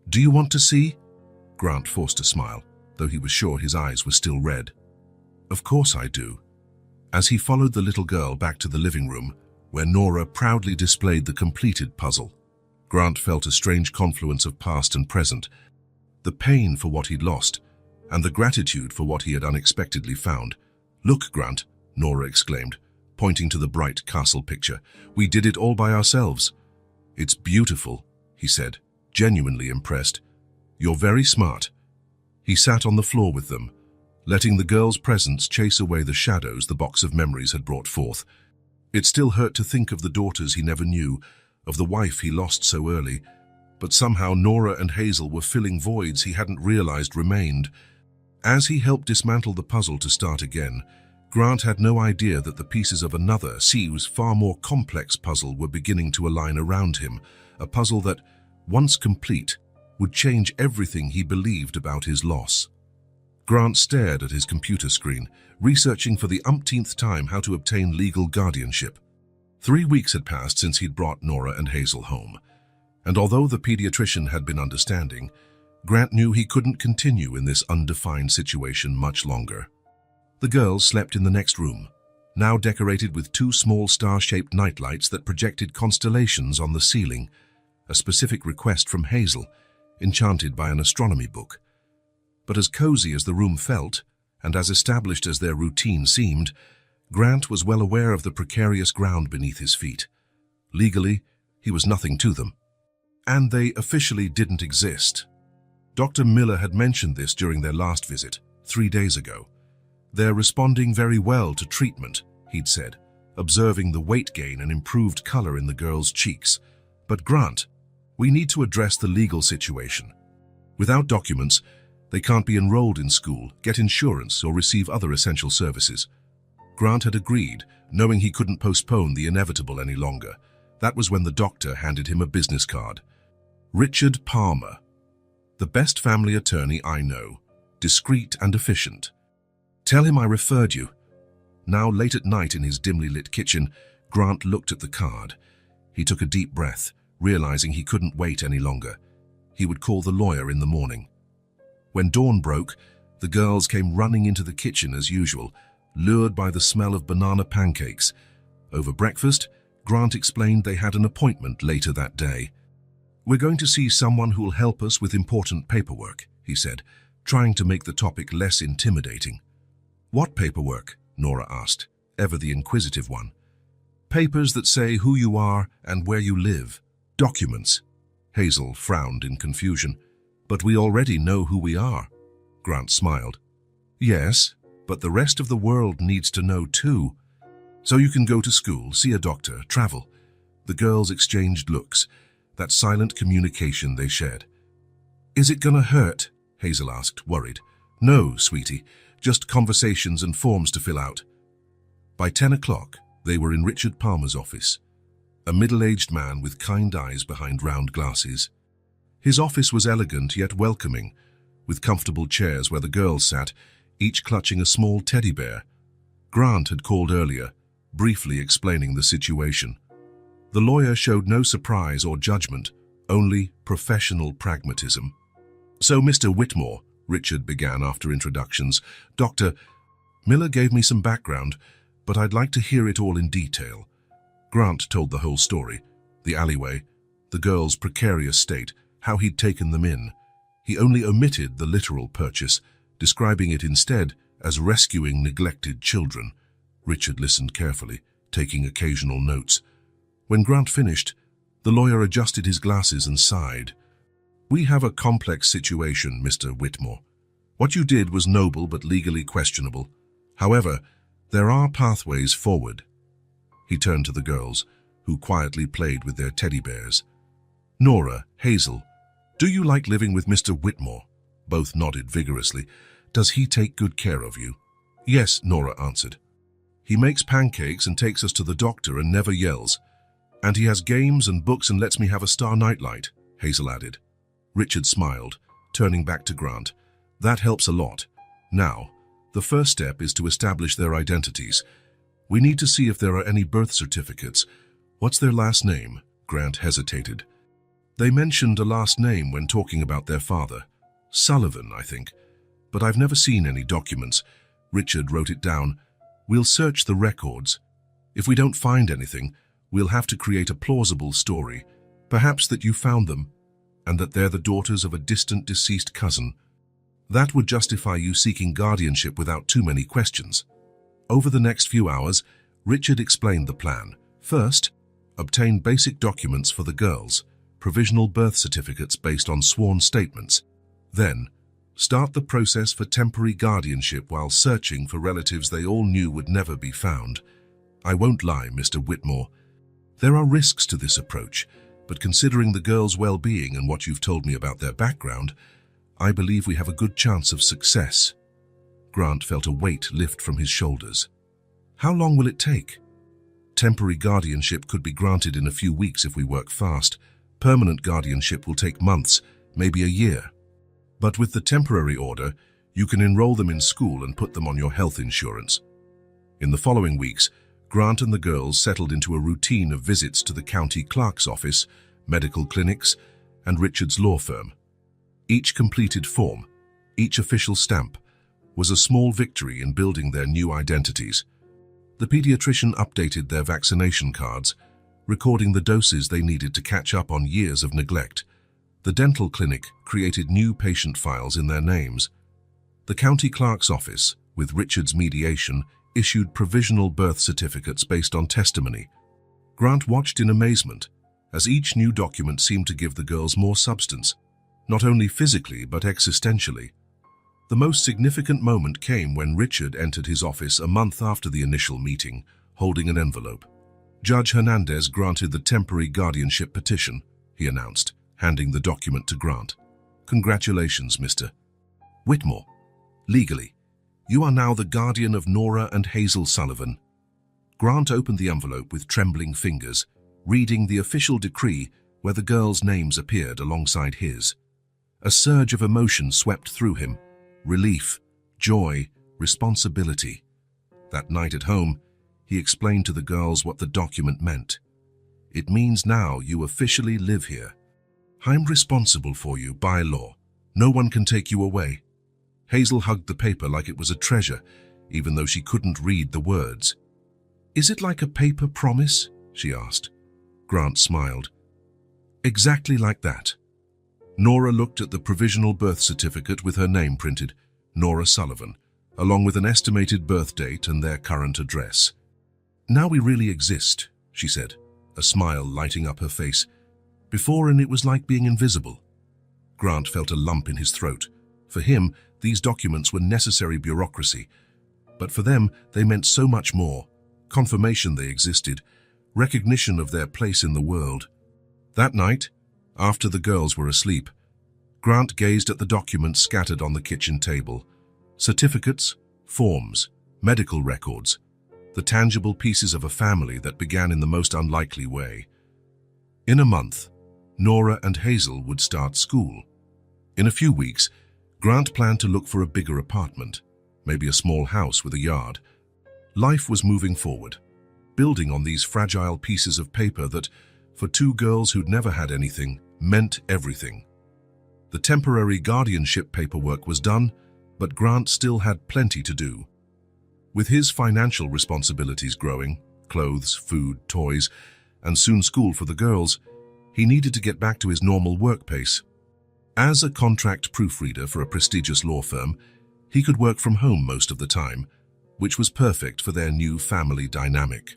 "Do you want to see?" Grant forced a smile, though he was sure his eyes were still red. "Of course I do." As he followed the little girl back to the living room, where Nora proudly displayed the completed puzzle, Grant felt a strange confluence of past and present, the pain for what he'd lost, and the gratitude for what he had unexpectedly found. "Look, Grant," Nora exclaimed, pointing to the bright castle picture. "We did it all by ourselves." "It's beautiful," he said, genuinely impressed. "You're very smart." He sat on the floor with them, letting the girl's presence chase away the shadows the box of memories had brought forth. It still hurt to think of the daughters he never knew, of the wife he lost so early, but somehow Nora and Hazel were filling voids he hadn't realized remained. As he helped dismantle the puzzle to start again, Grant had no idea that the pieces of another, far more complex puzzle were beginning to align around him, a puzzle that, once complete, would change everything he believed about his loss. Grant stared at his computer screen, researching for the umpteenth time how to obtain legal guardianship. 3 weeks had passed since he'd brought Nora and Hazel home, and although the pediatrician had been understanding, Grant knew he couldn't continue in this undefined situation much longer. The girls slept in the next room, now decorated with 2 small star-shaped nightlights that projected constellations on the ceiling, a specific request from Hazel, enchanted by an astronomy book. But as cozy as the room felt, and as established as their routine seemed, Grant was well aware of the precarious ground beneath his feet. Legally, he was nothing to them. And they officially didn't exist. Dr. Miller had mentioned this during their last visit, 3 days ago. "They're responding very well to treatment," he'd said, observing the weight gain and improved color in the girl's cheeks. "But Grant, we need to address the legal situation. Without documents, they can't be enrolled in school, get insurance, or receive other essential services." Grant had agreed, knowing he couldn't postpone the inevitable any longer. That was when the doctor handed him a business card. Richard Palmer, the best family attorney I know, discreet and efficient. Tell him I referred you. Now, late at night in his dimly lit kitchen, Grant looked at the card. He took a deep breath, realizing he couldn't wait any longer. He would call the lawyer in the morning. When dawn broke, the girls came running into the kitchen as usual, lured by the smell of banana pancakes. Over breakfast, Grant explained they had an appointment later that day. "We're going to see someone who'll help us with important paperwork," he said, trying to make the topic less intimidating. "What paperwork?" Nora asked, ever the inquisitive one. "Papers that say who you are and where you live. Documents." Hazel frowned in confusion. "But we already know who we are." Grant smiled. "Yes, but the rest of the world needs to know too. So you can go to school, see a doctor, travel." The girls exchanged looks, that silent communication they shared. "Is it gonna hurt?" Hazel asked, worried. "No, sweetie, just conversations and forms to fill out." By 10 o'clock, they were in Richard Palmer's office, a middle-aged man with kind eyes behind round glasses. His office was elegant yet welcoming, with comfortable chairs where the girls sat, each clutching a small teddy bear. Grant had called earlier, briefly explaining the situation. The lawyer showed no surprise or judgment, only professional pragmatism. "So, Mr. Whitmore," Richard began after introductions, "Dr. Miller gave me some background, but I'd like to hear it all in detail." Grant told the whole story, the alleyway, the girls' precarious state, how he'd taken them in. He only omitted the literal purchase, describing it instead as rescuing neglected children. Richard listened carefully, taking occasional notes. When Grant finished, the lawyer adjusted his glasses and sighed. "We have a complex situation, Mr. Whitmore. What you did was noble but legally questionable. However, there are pathways forward." He turned to the girls, who quietly played with their teddy bears. "Nora, Hazel, do you like living with Mr. Whitmore?" Both nodded vigorously. "Does he take good care of you?" "Yes," Nora answered. "He makes pancakes and takes us to the doctor and never yells. And he has games and books and lets me have a star nightlight," Hazel added. Richard smiled, turning back to Grant. "That helps a lot. Now, the first step is to establish their identities. We need to see if there are any birth certificates. What's their last name?" Grant hesitated. "They mentioned a last name when talking about their father. Sullivan, I think. But I've never seen any documents." Richard wrote it down. "We'll search the records. If we don't find anything, we'll have to create a plausible story. Perhaps that you found them, and that they're the daughters of a distant deceased cousin. That would justify you seeking guardianship without too many questions." Over the next few hours, Richard explained the plan. First, obtain basic documents for the girls, provisional birth certificates based on sworn statements. Then, start the process for temporary guardianship while searching for relatives they all knew would never be found. I won't lie, Mr. Whitmore. There are risks to this approach, but considering the girls' well-being and what you've told me about their background, I believe we have a good chance of success. Grant felt a weight lift from his shoulders. How long will it take? Temporary guardianship could be granted in a few weeks if we work fast. Permanent guardianship will take months, maybe a year. But with the temporary order, you can enroll them in school and put them on your health insurance. In the following weeks, Grant and the girls settled into a routine of visits to the county clerk's office, medical clinics, and Richard's law firm. Each completed form, each official stamp, was a small victory in building their new identities. The pediatrician updated their vaccination cards, recording the doses they needed to catch up on years of neglect. The dental clinic created new patient files in their names. The county clerk's office, with Richard's mediation, issued provisional birth certificates based on testimony. Grant watched in amazement, as each new document seemed to give the girls more substance, not only physically but existentially. The most significant moment came when Richard entered his office a month after the initial meeting, holding an envelope. Judge Hernandez granted the temporary guardianship petition, he announced, handing the document to Grant. Congratulations, Mr. Whitmore. Legally, You are now the guardian of Nora and Hazel Sullivan. Grant opened the envelope with trembling fingers, reading the official decree where the girls' names appeared alongside his. A surge of emotion swept through him. Relief, joy, responsibility. That night at home, he explained to the girls what the document meant. It means now you officially live here. I'm responsible for you by law. No one can take you away. Hazel hugged the paper like it was a treasure, even though she couldn't read the words. Is it like a paper promise? She asked. Grant smiled. Exactly like that. Nora looked at the provisional birth certificate with her name printed, Nora Sullivan, along with an estimated birth date and their current address. Now we really exist, she said, a smile lighting up her face. Before, and it was like being invisible. Grant felt a lump in his throat. For him, these documents were necessary bureaucracy. But for them, they meant so much more. Confirmation they existed, recognition of their place in the world. That night, after the girls were asleep, Grant gazed at the documents scattered on the kitchen table. Certificates, forms, medical records, the tangible pieces of a family that began in the most unlikely way. In a month, Nora and Hazel would start school. In a few weeks, Grant planned to look for a bigger apartment, maybe a small house with a yard. Life was moving forward, building on these fragile pieces of paper that, for two girls who'd never had anything, meant everything. The temporary guardianship paperwork was done, but Grant still had plenty to do. With his financial responsibilities growing, clothes, food, toys, and soon school for the girls, he needed to get back to his normal work pace. As a contract proofreader for a prestigious law firm, he could work from home most of the time, which was perfect for their new family dynamic.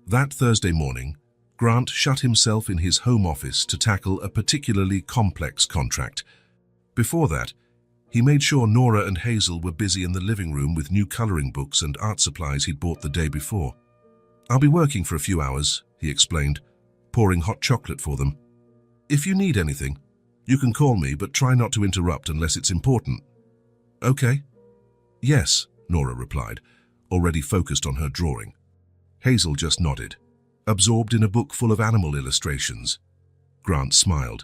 That Thursday morning, Grant shut himself in his home office to tackle a particularly complex contract. Before that, he made sure Nora and Hazel were busy in the living room with new coloring books and art supplies he'd bought the day before. I'll be working for a few hours, he explained, pouring hot chocolate for them. If you need anything, you can call me, but try not to interrupt unless it's important. Okay? Yes, Nora replied, already focused on her drawing. Hazel just nodded, absorbed in a book full of animal illustrations. Grant smiled.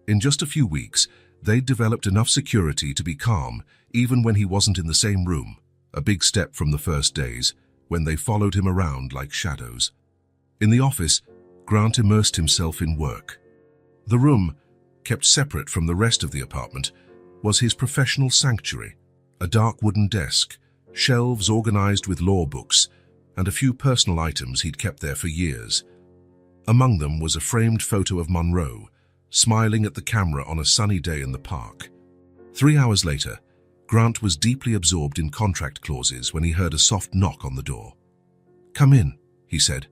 In just a few weeks, they'd developed enough security to be calm, even when he wasn't in the same room, a big step from the first days, when they followed him around like shadows. In the office, Grant immersed himself in work. The room, kept separate from the rest of the apartment, was his professional sanctuary, a dark wooden desk, shelves organized with law books, and a few personal items he'd kept there for years. Among them was a framed photo of Monroe, smiling at the camera on a sunny day in the park. 3 hours later, Grant was deeply absorbed in contract clauses when he heard a soft knock on the door. "Come in," he said,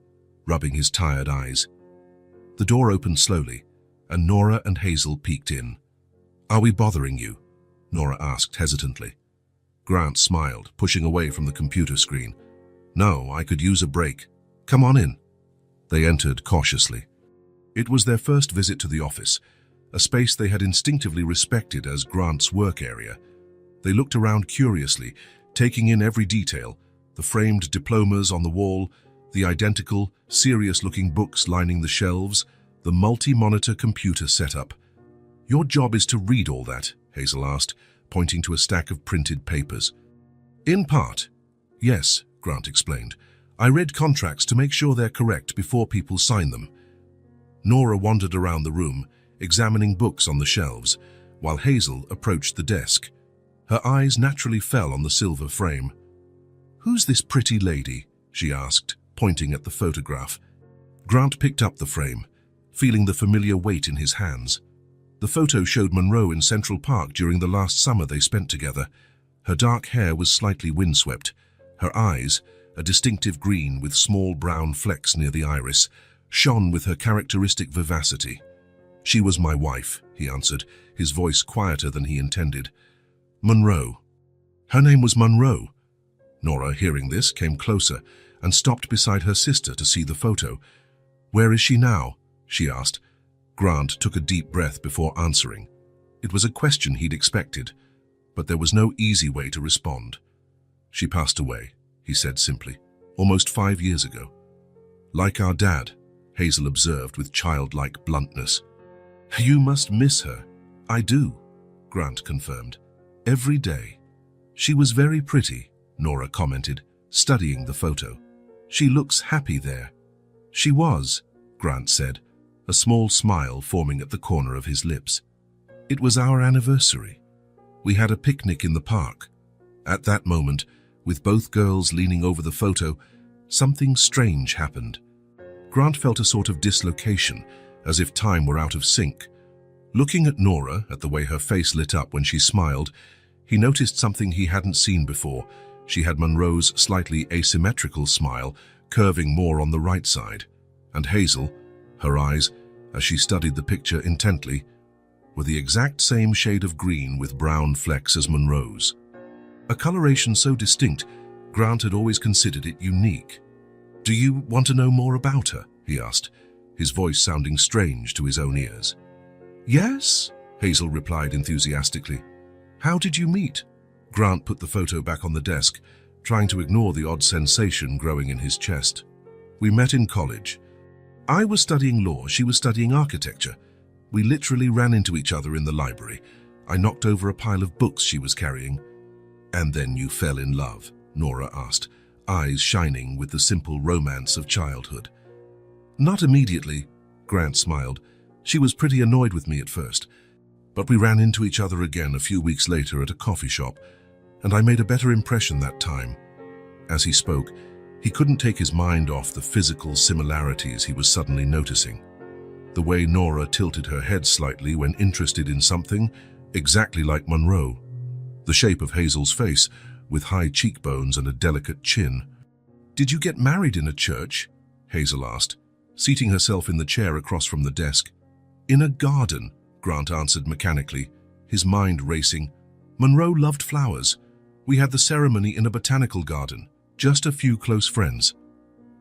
rubbing his tired eyes. The door opened slowly, and Nora and Hazel peeked in. "Are we bothering you?" Nora asked hesitantly. Grant smiled, pushing away from the computer screen. "No, I could use a break. Come on in." They entered cautiously. It was their first visit to the office, a space they had instinctively respected as Grant's work area. They looked around curiously, taking in every detail, the framed diplomas on the wall, the identical, serious-looking books lining the shelves, the multi-monitor computer setup. "Your job is to read all that?" Hazel asked, pointing to a stack of printed papers. "In part. Yes," Grant explained. "I read contracts to make sure they're correct before people sign them." Nora wandered around the room, examining books on the shelves, while Hazel approached the desk. Her eyes naturally fell on the silver frame. "Who's this pretty lady?" she asked, pointing at the photograph. Grant picked up the frame, feeling the familiar weight in his hands. The photo showed Monroe in Central Park during the last summer they spent together. Her dark hair was slightly windswept. Her eyes, a distinctive green with small brown flecks near the iris, shone with her characteristic vivacity. "She was my wife," he answered, his voice quieter than he intended. "Monroe. Her name was Monroe." Nora, hearing this, came closer and stopped beside her sister to see the photo. "Where is she now?" she asked. Grant took a deep breath before answering. It was a question he'd expected, but there was no easy way to respond. She passed away, he said simply, almost 5 years ago. Like our dad, Hazel observed with childlike bluntness. You must miss her. I do, Grant confirmed. Every day. She was very pretty, Nora commented, studying the photo. She looks happy there. She was, Grant said, a small smile forming at the corner of his lips. It was our anniversary. We had a picnic in the park. At that moment, with both girls leaning over the photo, something strange happened. Grant felt a sort of dislocation, as if time were out of sync. Looking at Nora, at the way her face lit up when she smiled, he noticed something he hadn't seen before. She had Monroe's slightly asymmetrical smile, curving more on the right side. And Hazel, her eyes, as she studied the picture intently, were the exact same shade of green with brown flecks as Monroe's. A coloration so distinct, Grant had always considered it unique. Do you want to know more about her? He asked, his voice sounding strange to his own ears. Yes, Hazel replied enthusiastically. How did you meet? Grant put the photo back on the desk, trying to ignore the odd sensation growing in his chest. We met in college. I was studying law, she was studying architecture. We literally ran into each other in the library. I knocked over a pile of books she was carrying. And then you fell in love, Nora asked, eyes shining with the simple romance of childhood. Not immediately, Grant smiled. She was pretty annoyed with me at first. But we ran into each other again a few weeks later at a coffee shop, and I made a better impression that time. As he spoke, he couldn't take his mind off the physical similarities he was suddenly noticing. The way Nora tilted her head slightly when interested in something, exactly like Monroe. The shape of Hazel's face, with high cheekbones and a delicate chin. Did you get married in a church? Hazel asked, seating herself in the chair across from the desk. In a garden, Grant answered mechanically, his mind racing. Monroe loved flowers. We had the ceremony in a botanical garden, just a few close friends.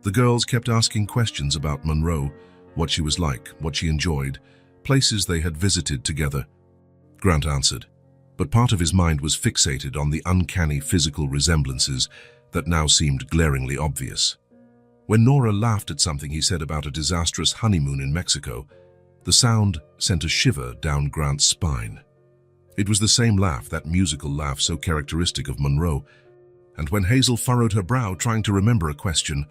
The girls kept asking questions about Monroe, what she was like, what she enjoyed, places they had visited together. Grant answered, but part of his mind was fixated on the uncanny physical resemblances that now seemed glaringly obvious. When Nora laughed at something he said about a disastrous honeymoon in Mexico, the sound sent a shiver down Grant's spine. It was the same laugh, that musical laugh so characteristic of Monroe, and when Hazel furrowed her brow trying to remember a question,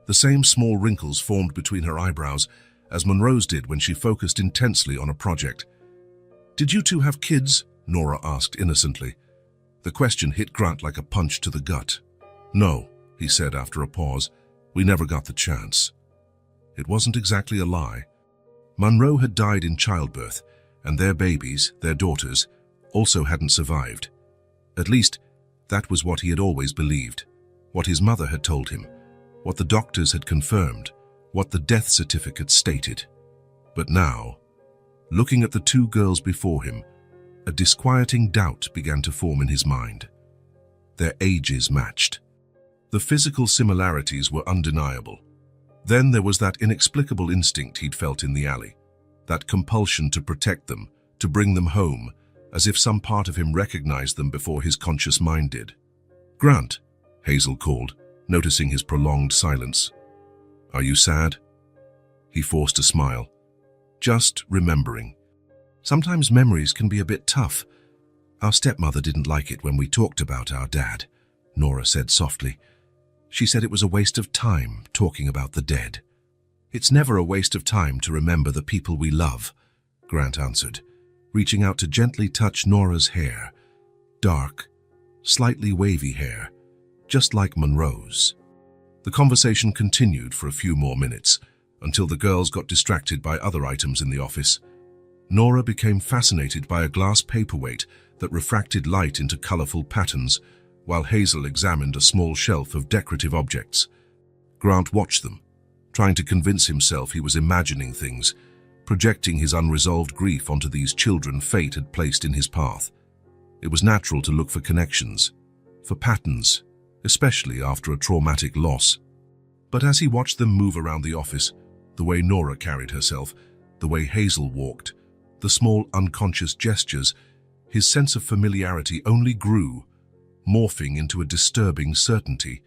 the same small wrinkles formed between her eyebrows as Monroe's did when she focused intensely on a project. Did you two have kids? Nora asked innocently. The question hit Grant like a punch to the gut. No, he said after a pause. We never got the chance. It wasn't exactly a lie. Monroe had died in childbirth, and their babies, their daughters, also hadn't survived. At least, that was what he had always believed, what his mother had told him, what the doctors had confirmed, what the death certificate stated. But now, looking at the two girls before him, a disquieting doubt began to form in his mind. Their ages matched. The physical similarities were undeniable. Then there was that inexplicable instinct he'd felt in the alley, that compulsion to protect them, to bring them home, as if some part of him recognized them before his conscious mind did. Grant, Hazel called, noticing his prolonged silence. Are you sad? He forced a smile. Just remembering. Sometimes memories can be a bit tough. Our stepmother didn't like it when we talked about our dad, Nora said softly. She said it was a waste of time talking about the dead. It's never a waste of time to remember the people we love, Grant answered, reaching out to gently touch Nora's hair. Dark, slightly wavy hair, just like Monroe's. The conversation continued for a few more minutes, until the girls got distracted by other items in the office. Nora became fascinated by a glass paperweight that refracted light into colorful patterns, while Hazel examined a small shelf of decorative objects. Grant watched them, trying to convince himself he was imagining things, projecting his unresolved grief onto these children fate had placed in his path. It was natural to look for connections, for patterns, especially after a traumatic loss. But as he watched them move around the office, the way Nora carried herself, the way Hazel walked, the small unconscious gestures, his sense of familiarity only grew. morphing into a disturbing certainty.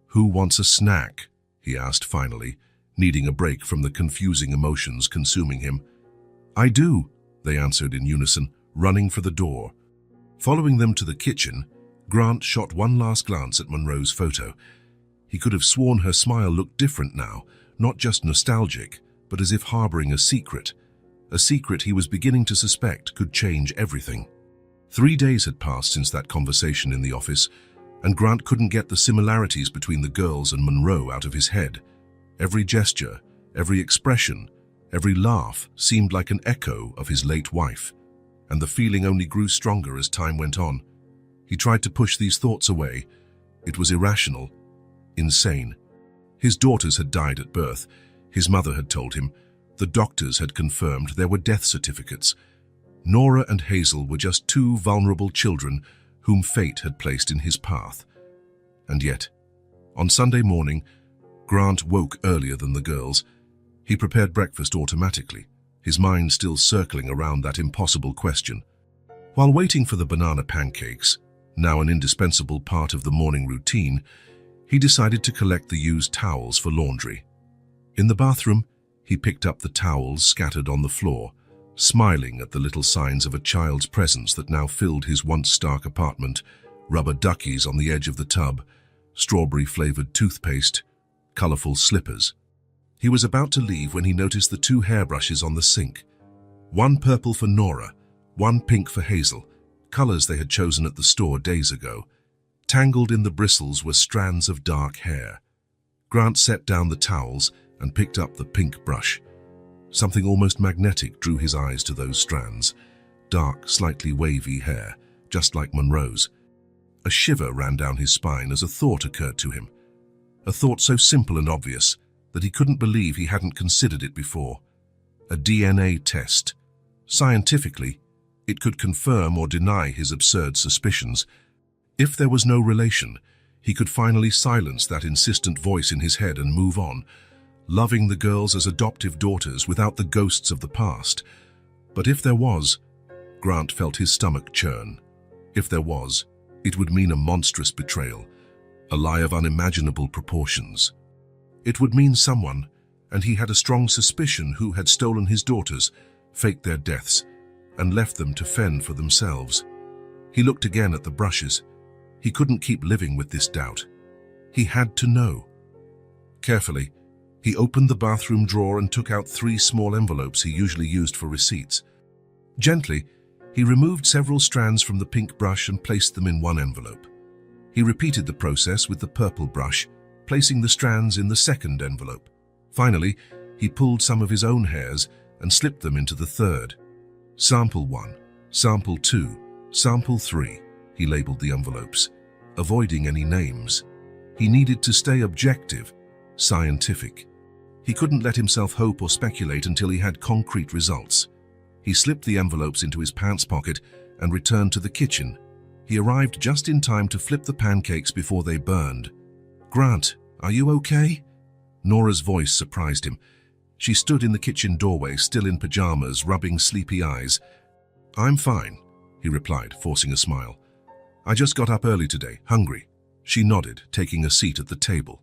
"Who wants a snack?" he asked finally, needing a break from the confusing emotions consuming him. "I do," they answered in unison, running for the door. Following them to the kitchen, Grant shot one last glance at Monroe's photo. He could have sworn her smile looked different now, not just nostalgic, but as if harboring a secret he was beginning to suspect could change everything. 3 days had passed since that conversation in the office, and Grant couldn't get the similarities between the girls and Monroe out of his head. Every gesture, every expression, every laugh seemed like an echo of his late wife, and the feeling only grew stronger as time went on. He tried to push these thoughts away. It was irrational, insane. His daughters had died at birth. His mother had told him. The doctors had confirmed there were death certificates. Nora and Hazel were just 2 vulnerable children whom fate had placed in his path. And yet, on Sunday morning, Grant woke earlier than the girls. He prepared breakfast automatically, his mind still circling around that impossible question. While waiting for the banana pancakes, now an indispensable part of the morning routine, he decided to collect the used towels for laundry. In the bathroom, he picked up the towels scattered on the floor, smiling at the little signs of a child's presence that now filled his once stark apartment: rubber duckies on the edge of the tub, strawberry-flavored toothpaste, colorful slippers. He was about to leave when he noticed the 2 hairbrushes on the sink. One purple for Nora, one pink for Hazel, colors they had chosen at the store days ago. Tangled in the bristles were strands of dark hair. Grant set down the towels and picked up the pink brush. Something almost magnetic drew his eyes to those strands. Dark, slightly wavy hair, just like Monroe's. A shiver ran down his spine as a thought occurred to him. A thought so simple and obvious that he couldn't believe he hadn't considered it before. A DNA test. Scientifically, it could confirm or deny his absurd suspicions. If there was no relation, he could finally silence that insistent voice in his head and move on, loving the girls as adoptive daughters without the ghosts of the past. But if there was, Grant felt his stomach churn. If there was, it would mean a monstrous betrayal, a lie of unimaginable proportions. It would mean someone, and he had a strong suspicion, who had stolen his daughters, faked their deaths, and left them to fend for themselves. He looked again at the brushes. He couldn't keep living with this doubt. He had to know. Carefully, he opened the bathroom drawer and took out 3 small envelopes he usually used for receipts. Gently, he removed several strands from the pink brush and placed them in one envelope. He repeated the process with the purple brush, placing the strands in the second envelope. Finally, he pulled some of his own hairs and slipped them into the third. Sample 1, Sample 2, Sample 3, he labeled the envelopes, avoiding any names. He needed to stay objective, scientific. He couldn't let himself hope or speculate until he had concrete results. He slipped the envelopes into his pants pocket and returned to the kitchen. He arrived just in time to flip the pancakes before they burned. "Grant, are you okay?" Nora's voice surprised him. She stood in the kitchen doorway, still in pajamas, rubbing sleepy eyes. "I'm fine," he replied, forcing a smile. "I just got up early today, hungry." She nodded, taking a seat at the table.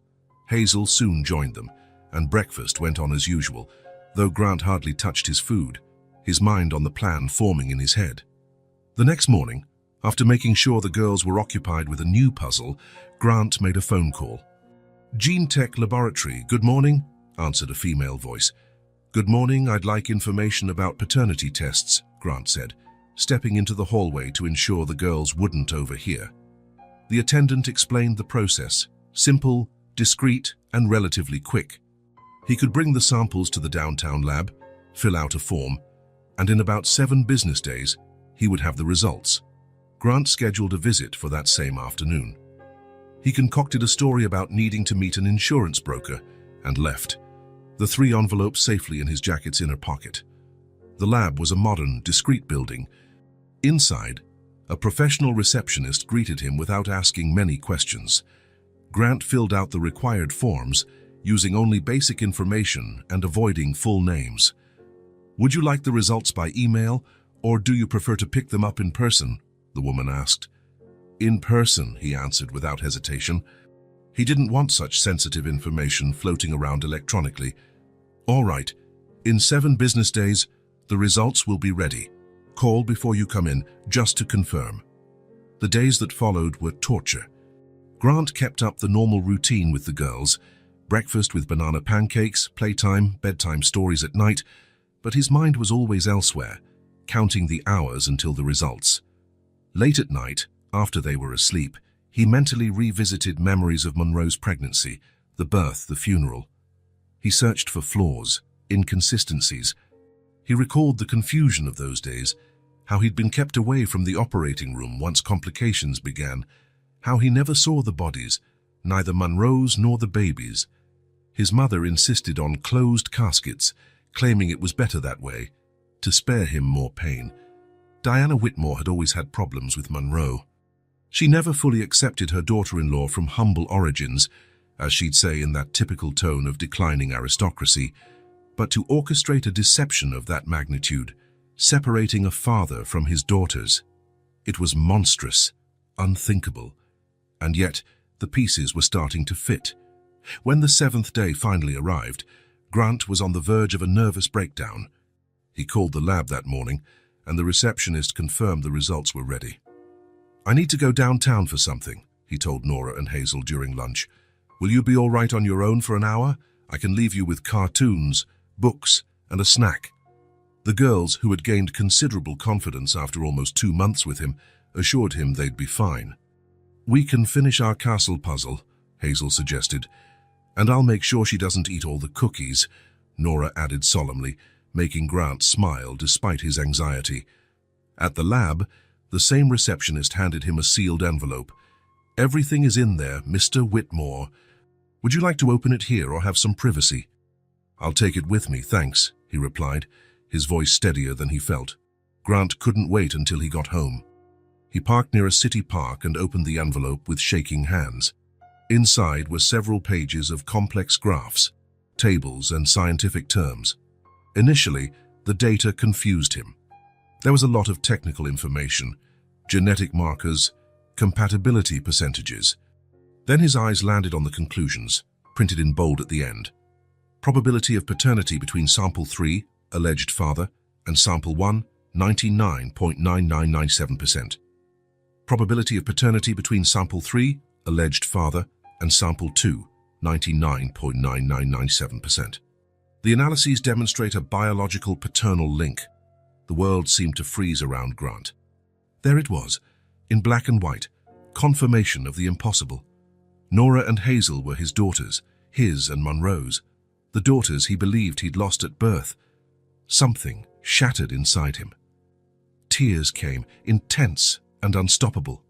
Hazel soon joined them, and breakfast went on as usual, though Grant hardly touched his food, his mind on the plan forming in his head. The next morning, after making sure the girls were occupied with a new puzzle, Grant made a phone call. "Gene Tech Laboratory, good morning," answered a female voice. "Good morning, I'd like information about paternity tests," Grant said, stepping into the hallway to ensure the girls wouldn't overhear. The attendant explained the process, simple, discreet, and relatively quick. He could bring the samples to the downtown lab, fill out a form, and in about 7 business days, he would have the results. Grant scheduled a visit for that same afternoon. He concocted a story about needing to meet an insurance broker and left, the 3 envelopes safely in his jacket's inner pocket. The lab was a modern, discreet building. Inside, a professional receptionist greeted him without asking many questions. Grant filled out the required forms, using only basic information and avoiding full names. "Would you like the results by email, or do you prefer to pick them up in person?" the woman asked. In person, he answered without hesitation. He didn't want such sensitive information floating around electronically. All right, in 7 business days, the results will be ready. Call before you come in, just to confirm. The days that followed were torture. Grant kept up the normal routine with the girls, breakfast with banana pancakes, playtime, bedtime stories at night, but his mind was always elsewhere, counting the hours until the results. Late at night, after they were asleep, he mentally revisited memories of Monroe's pregnancy, the birth, the funeral. He searched for flaws, inconsistencies. He recalled the confusion of those days, how he'd been kept away from the operating room once complications began, how he never saw the bodies, neither Monroe's nor the baby's. His mother insisted on closed caskets, claiming it was better that way, to spare him more pain. Diana Whitmore had always had problems with Monroe. She never fully accepted her daughter-in-law from humble origins, as she'd say in that typical tone of declining aristocracy, but to orchestrate a deception of that magnitude, separating a father from his daughters, it was monstrous, unthinkable. And yet, the pieces were starting to fit. When the 7th day finally arrived, Grant was on the verge of a nervous breakdown. He called the lab that morning, and the receptionist confirmed the results were ready. "I need to go downtown for something," he told Nora and Hazel during lunch. "Will you be all right on your own for an hour? I can leave you with cartoons, books, and a snack." The girls, who had gained considerable confidence after almost 2 months with him, assured him they'd be fine. "We can finish our castle puzzle," Hazel suggested. "And I'll make sure she doesn't eat all the cookies," Nora added solemnly, making Grant smile despite his anxiety. At the lab, the same receptionist handed him a sealed envelope. "Everything is in there, Mr. Whitmore. Would you like to open it here or have some privacy?" "I'll take it with me, thanks," he replied, his voice steadier than he felt. Grant couldn't wait until he got home. He parked near a city park and opened the envelope with shaking hands. Inside were several pages of complex graphs, tables, and scientific terms. Initially, the data confused him. There was a lot of technical information, genetic markers, compatibility percentages. Then his eyes landed on the conclusions, printed in bold at the end. Probability of paternity between sample 3, alleged father, and sample 1, 99.9997%. Probability of paternity between sample 3, alleged father, and sample 2, 99.9997%. The analyses demonstrate a biological paternal link. The world seemed to freeze around Grant. There it was, in black and white, confirmation of the impossible. Nora and Hazel were his daughters, his and Monroe's, the daughters he believed he'd lost at birth. Something shattered inside him. Tears came, intense and unstoppable.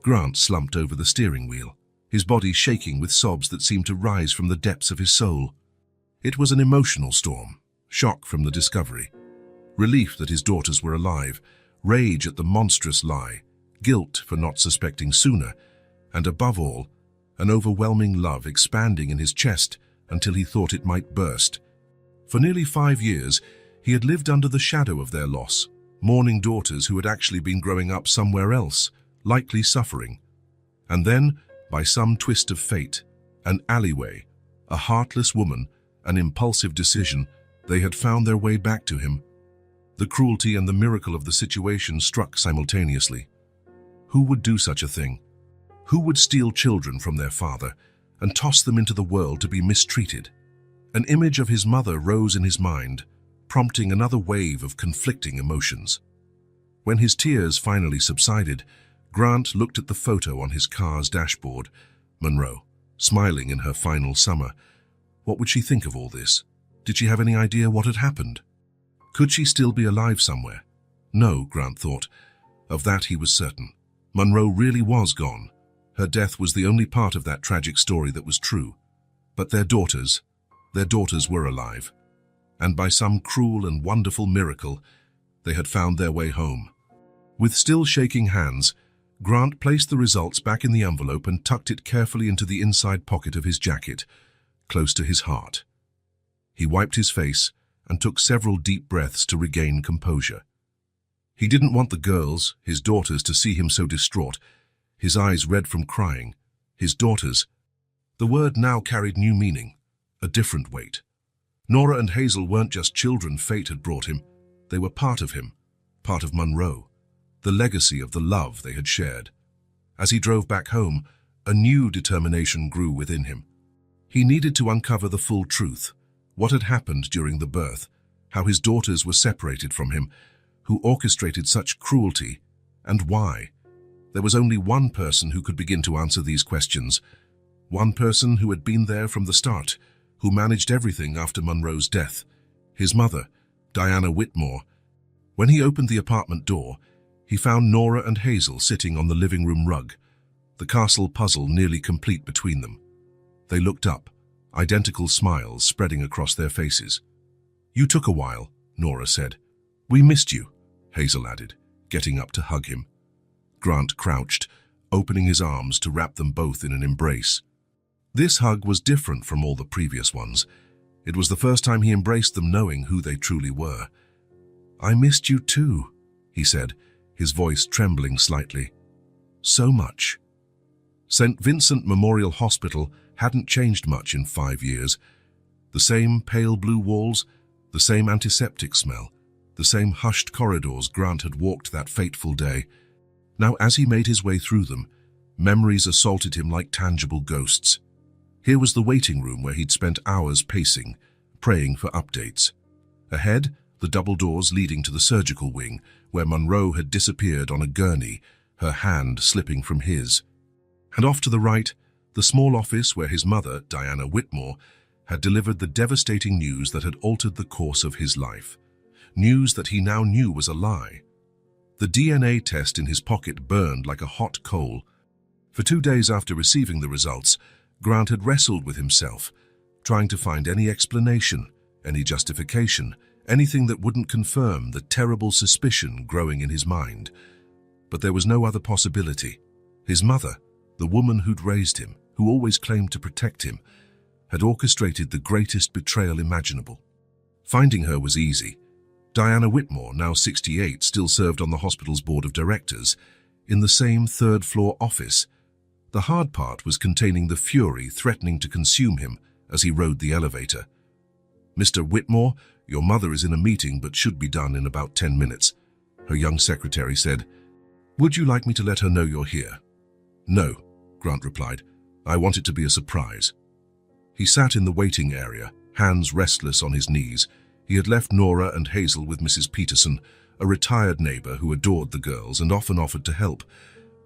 Grant slumped over the steering wheel, his body shaking with sobs that seemed to rise from the depths of his soul. It was an emotional storm, shock from the discovery, relief that his daughters were alive, rage at the monstrous lie, guilt for not suspecting sooner, and above all, an overwhelming love expanding in his chest until he thought it might burst. For nearly 5 years, he had lived under the shadow of their loss, mourning daughters who had actually been growing up somewhere else, likely suffering. And then, by some twist of fate, an alleyway, a heartless woman, an impulsive decision, they had found their way back to him. The cruelty and the miracle of the situation struck simultaneously. Who would do such a thing? Who would steal children from their father and toss them into the world to be mistreated? An image of his mother rose in his mind, prompting another wave of conflicting emotions. When his tears finally subsided, Grant looked at the photo on his car's dashboard. Monroe, smiling in her final summer. What would she think of all this? Did she have any idea what had happened? Could she still be alive somewhere? No, Grant thought. Of that he was certain. Monroe really was gone. Her death was the only part of that tragic story that was true. But their daughters were alive. And by some cruel and wonderful miracle, they had found their way home. With still shaking hands, Grant placed the results back in the envelope and tucked it carefully into the inside pocket of his jacket, close to his heart. He wiped his face and took several deep breaths to regain composure. He didn't want the girls, his daughters, to see him so distraught. his eyes red from crying. His daughters. The word now carried new meaning, a different weight. Nora and Hazel weren't just children fate had brought him. They were part of him, part of Monroe, the legacy of the love they had shared. As he drove back home, a new determination grew within him. He needed to uncover the full truth, what had happened during the birth, how his daughters were separated from him, who orchestrated such cruelty, and why. There was only one person who could begin to answer these questions, one person who had been there from the start, who managed everything after Monroe's death, his mother, Diana Whitmore. When he opened the apartment door, he found Nora and Hazel sitting on the living room rug, the castle puzzle nearly complete between them. They looked up, identical smiles spreading across their faces. "You took a while," Nora said. "We missed you," Hazel added, getting up to hug him. Grant crouched, opening his arms to wrap them both in an embrace. This hug was different from all the previous ones. It was the first time he embraced them knowing who they truly were. "I missed you too," he said, his voice trembling slightly. "So much." St. Vincent Memorial Hospital hadn't changed much in 5 years. The same pale blue walls, the same antiseptic smell, the same hushed corridors Grant had walked that fateful day. Now, as he made his way through them, memories assaulted him like tangible ghosts. Here was the waiting room where he'd spent hours pacing, praying for updates. Ahead, the double doors leading to the surgical wing, where Monroe had disappeared on a gurney, her hand slipping from his. And off to the right, the small office where his mother, Diana Whitmore, had delivered the devastating news that had altered the course of his life. News that he now knew was a lie. The DNA test in his pocket burned like a hot coal. For 2 days after receiving the results, Grant had wrestled with himself, trying to find any explanation, any justification, anything that wouldn't confirm the terrible suspicion growing in his mind. But there was no other possibility. His mother, the woman who'd raised him, who always claimed to protect him, had orchestrated the greatest betrayal imaginable. Finding her was easy. Diana Whitmore, now 68, still served on the hospital's board of directors, in the same third-floor office. The hard part was containing the fury threatening to consume him as he rode the elevator. "Mr. Whitmore, your mother is in a meeting but should be done in about 10 minutes, her young secretary said. "Would you like me to let her know you're here?" "No," Grant replied. "I want it to be a surprise." He sat in the waiting area, hands restless on his knees. He had left Nora and Hazel with Mrs. Peterson, a retired neighbor who adored the girls and often offered to help.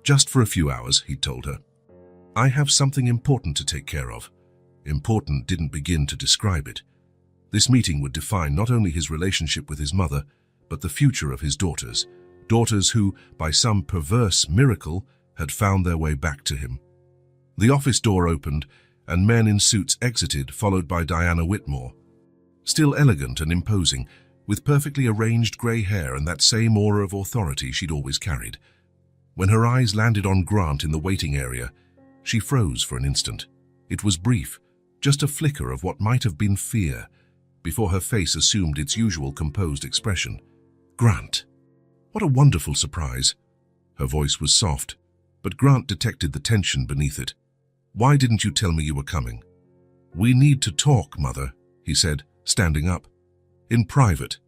"Just for a few hours," he'd told her. "I have something important to take care of." Important didn't begin to describe it. This meeting would define not only his relationship with his mother, but the future of his daughters. Daughters who, by some perverse miracle, had found their way back to him. The office door opened, and men in suits exited, followed by Diana Whitmore. Still elegant and imposing, with perfectly arranged grey hair and that same aura of authority she'd always carried. When her eyes landed on Grant in the waiting area, she froze for an instant. It was brief, just a flicker of what might have been fear, before her face assumed its usual composed expression. "Grant, what a wonderful surprise." Her voice was soft, but Grant detected the tension beneath it. "Why didn't you tell me you were coming?" "We need to talk, Mother," he said, standing up. "In private."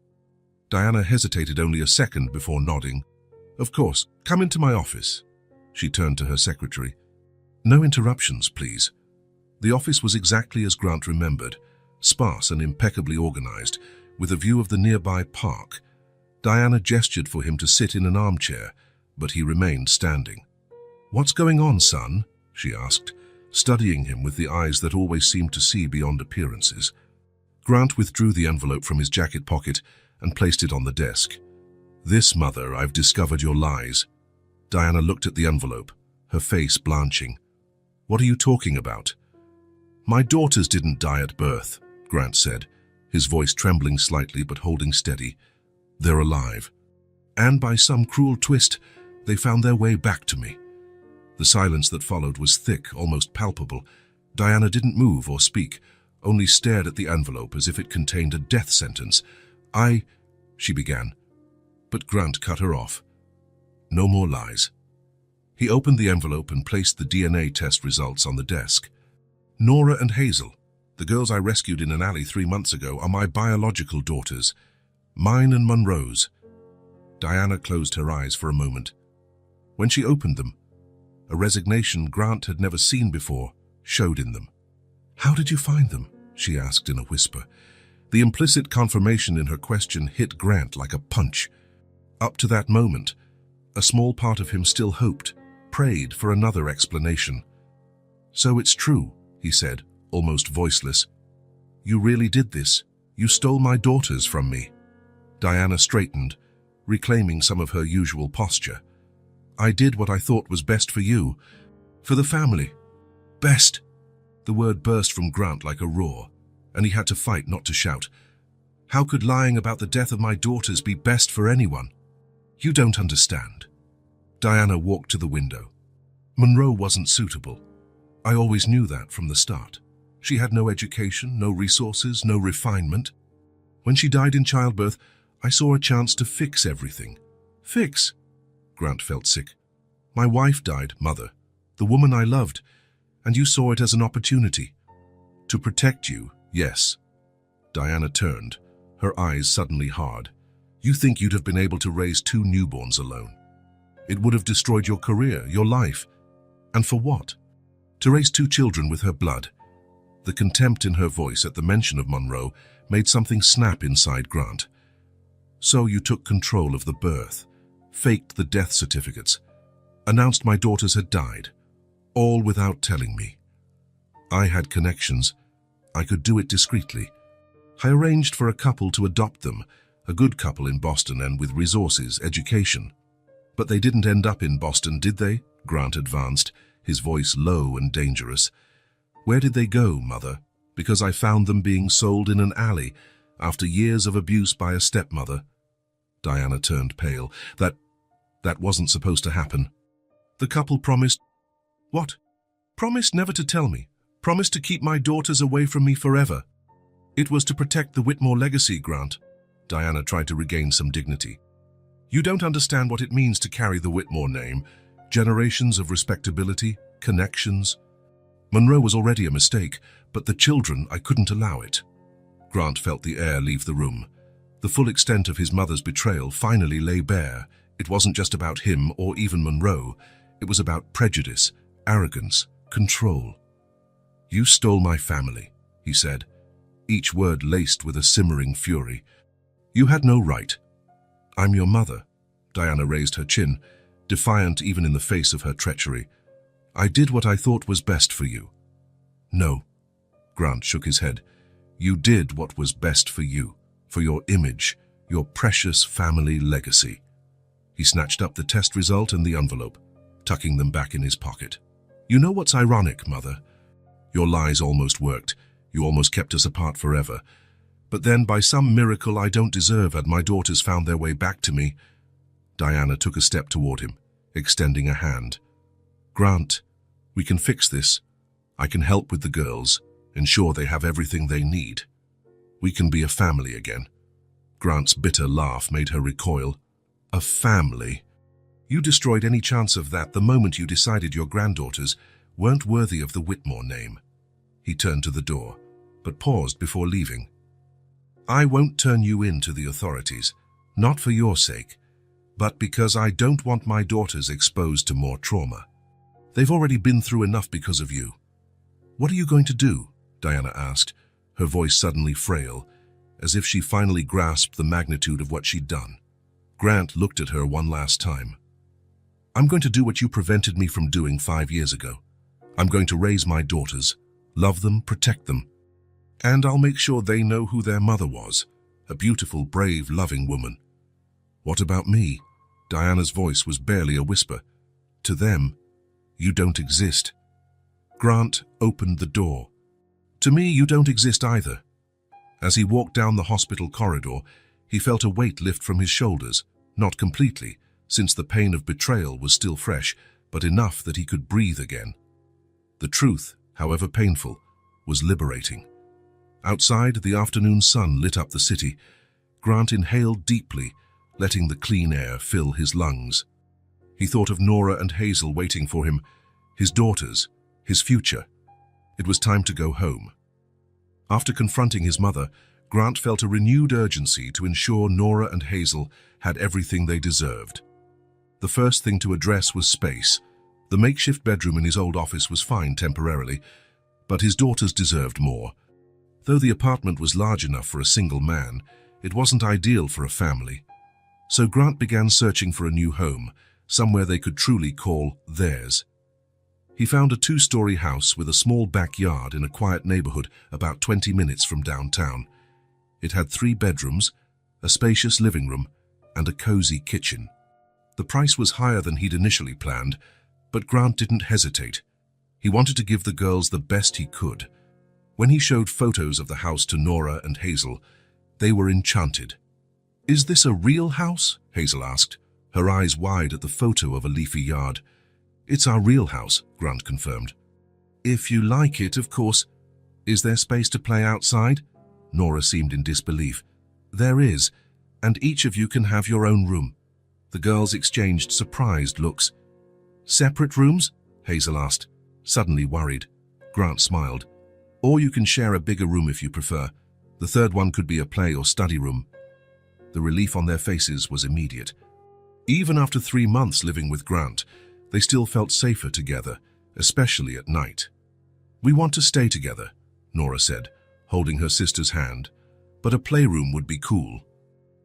Diana hesitated only a second before nodding. "Of course, come into my office." She turned to her secretary. "No interruptions, please." The office was exactly as Grant remembered, sparse and impeccably organized, with a view of the nearby park. Diana gestured for him to sit in an armchair, but he remained standing. "What's going on, son?" she asked, studying him with the eyes that always seemed to see beyond appearances. Grant withdrew the envelope from his jacket pocket and placed it on the desk. "This, Mother, I've discovered your lies." Diana looked at the envelope, her face blanching. "What are you talking about?" "My daughters didn't die at birth," Grant said, his voice trembling slightly but holding steady. "They're alive. And by some cruel twist, they found their way back to me." The silence that followed was thick, almost palpable. Diana didn't move or speak, only stared at the envelope as if it contained a death sentence. She began, but Grant cut her off. "No more lies." He opened the envelope and placed the DNA test results on the desk. Nora and Hazel, the girls I rescued in an alley 3 months ago, are my biological daughters. Mine and Monroe's. Diana closed her eyes for a moment. When she opened them, a resignation Grant had never seen before showed in them. "How did you find them?" she asked in a whisper. The implicit confirmation in her question hit Grant like a punch. Up to that moment, a small part of him still hoped, prayed for another explanation. "So it's true," he said, almost voiceless. "You really did this. You stole my daughters from me." Diana straightened, reclaiming some of her usual posture. "I did what I thought was best for you, for the family." "Best?" The word burst from Grant like a roar, and he had to fight not to shout. "How could lying about the death of my daughters be best for anyone? You don't understand." Diana walked to the window. "Monroe wasn't suitable. I always knew that from the start. She had no education, no resources, no refinement. When she died in childbirth, I saw a chance to fix everything." "Fix?" Grant felt sick. "My wife died, Mother, the woman I loved, and you saw it as an opportunity. To protect you, yes." Diana turned, her eyes suddenly hard. "You think you'd have been able to raise 2 newborns alone? It would have destroyed your career, your life. And for what? To raise 2 children with her blood." The contempt in her voice at the mention of Monroe made something snap inside Grant. "So you took control of the birth, faked the death certificates, announced my daughters had died, all without telling me. I had connections. I could do it discreetly. I arranged for a couple to adopt them, a good couple in Boston and with resources, education. But they didn't end up in Boston, did they?" Grant advanced, his voice low and dangerous. "Where did they go, Mother? Because I found them being sold in an alley after years of abuse by a stepmother." Diana turned pale. That wasn't supposed to happen. "The couple promised—" "What?" "Promised never to tell me. Promised to keep my daughters away from me forever. It was to protect the Whitmore legacy, Grant." Diana tried to regain some dignity. "You don't understand what it means to carry the Whitmore name. Generations of respectability, connections. Monroe was already a mistake, but the children, I couldn't allow it." Grant felt the air leave the room. The full extent of his mother's betrayal finally lay bare. It wasn't just about him or even Monroe. It was about prejudice, arrogance, control. "You stole my family," he said, each word laced with a simmering fury. "You had no right. I'm your mother." Diana raised her chin, defiant even in the face of her treachery. "I did what I thought was best for you." "No." Grant shook his head. "You did what was best for you, for your image, your precious family legacy." He snatched up the test result and the envelope, tucking them back in his pocket. "You know what's ironic, Mother? Your lies almost worked. You almost kept us apart forever. But then, by some miracle I don't deserve, had my daughters found their way back to me." Diana took a step toward him, extending a hand. "Grant, we can fix this. I can help with the girls, ensure they have everything they need. We can be a family again." Grant's bitter laugh made her recoil. "A family? You destroyed any chance of that the moment you decided your granddaughters weren't worthy of the Whitmore name." He turned to the door, but paused before leaving. "I won't turn you in to the authorities, not for your sake, but because I don't want my daughters exposed to more trauma. They've already been through enough because of you." "What are you going to do?" Diana asked, her voice suddenly frail, as if she finally grasped the magnitude of what she'd done. Grant looked at her one last time. "I'm going to do what you prevented me from doing 5 years ago. I'm going to raise my daughters, love them, protect them. And I'll make sure they know who their mother was, a beautiful, brave, loving woman." "What about me?" Diana's voice was barely a whisper. "To them, you don't exist." Grant opened the door. "To me, you don't exist either." As he walked down the hospital corridor, he felt a weight lift from his shoulders, not completely, since the pain of betrayal was still fresh, but enough that he could breathe again. The truth, however painful, was liberating. Outside, the afternoon sun lit up the city. Grant inhaled deeply, letting the clean air fill his lungs. He thought of Nora and Hazel waiting for him, his daughters, his future. It was time to go home. After confronting his mother, Grant felt a renewed urgency to ensure Nora and Hazel had everything they deserved. The first thing to address was space. The makeshift bedroom in his old office was fine temporarily, but his daughters deserved more. Though the apartment was large enough for a single man, it wasn't ideal for a family. So Grant began searching for a new home, somewhere they could truly call theirs. He found a 2-story house with a small backyard in a quiet neighborhood about 20 minutes from downtown. It had 3 bedrooms, a spacious living room, and a cozy kitchen. The price was higher than he'd initially planned, but Grant didn't hesitate. He wanted to give the girls the best he could. When he showed photos of the house to Nora and Hazel, they were enchanted. "Is this a real house?" Hazel asked, her eyes wide at the photo of a leafy yard. "It's our real house," Grant confirmed. "If you like it, of course. Is there space to play outside?" Nora seemed in disbelief. "There is, and each of you can have your own room." The girls exchanged surprised looks. "Separate rooms?" Hazel asked, suddenly worried. Grant smiled. "Or you can share a bigger room if you prefer. The third one could be a play or study room." The relief on their faces was immediate. Even after 3 months living with Grant, they still felt safer together, especially at night. "We want to stay together," Nora said, holding her sister's hand, "but a playroom would be cool."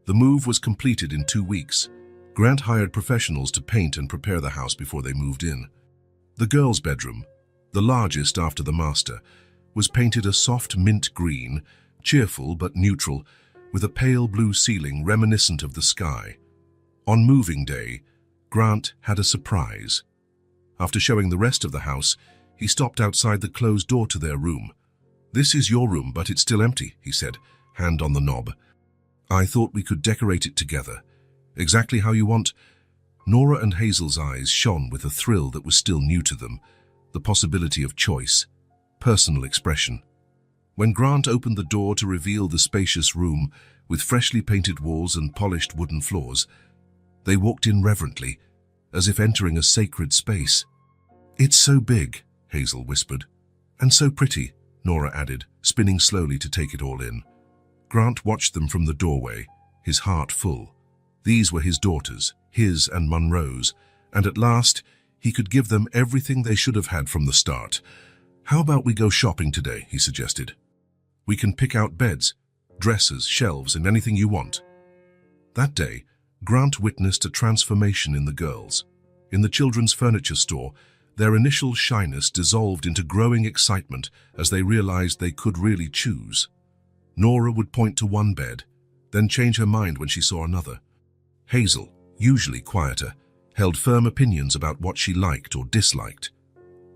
The move was completed in 2 weeks. Grant hired professionals to paint and prepare the house before they moved in. The girls' bedroom, the largest after the master, was painted a soft mint green, cheerful but neutral, with a pale blue ceiling reminiscent of the sky. On moving day, Grant had a surprise. After showing the rest of the house, he stopped outside the closed door to their room. "This is your room, but it's still empty," he said, hand on the knob. "I thought we could decorate it together. Exactly how you want." Nora and Hazel's eyes shone with a thrill that was still new to them, the possibility of choice, personal expression. When Grant opened the door to reveal the spacious room with freshly painted walls and polished wooden floors, they walked in reverently, as if entering a sacred space. "It's so big," Hazel whispered. "And so pretty," Nora added, spinning slowly to take it all in. Grant watched them from the doorway, his heart full. These were his daughters, his and Monroe's, and at last he could give them everything they should have had from the start. "How about we go shopping today?" he suggested. "We can pick out beds, dressers, shelves, and anything you want." That day, Grant witnessed a transformation in the girls. In the children's furniture store, their initial shyness dissolved into growing excitement as they realized they could really choose. Nora would point to one bed, then change her mind when she saw another. Hazel, usually quieter, held firm opinions about what she liked or disliked.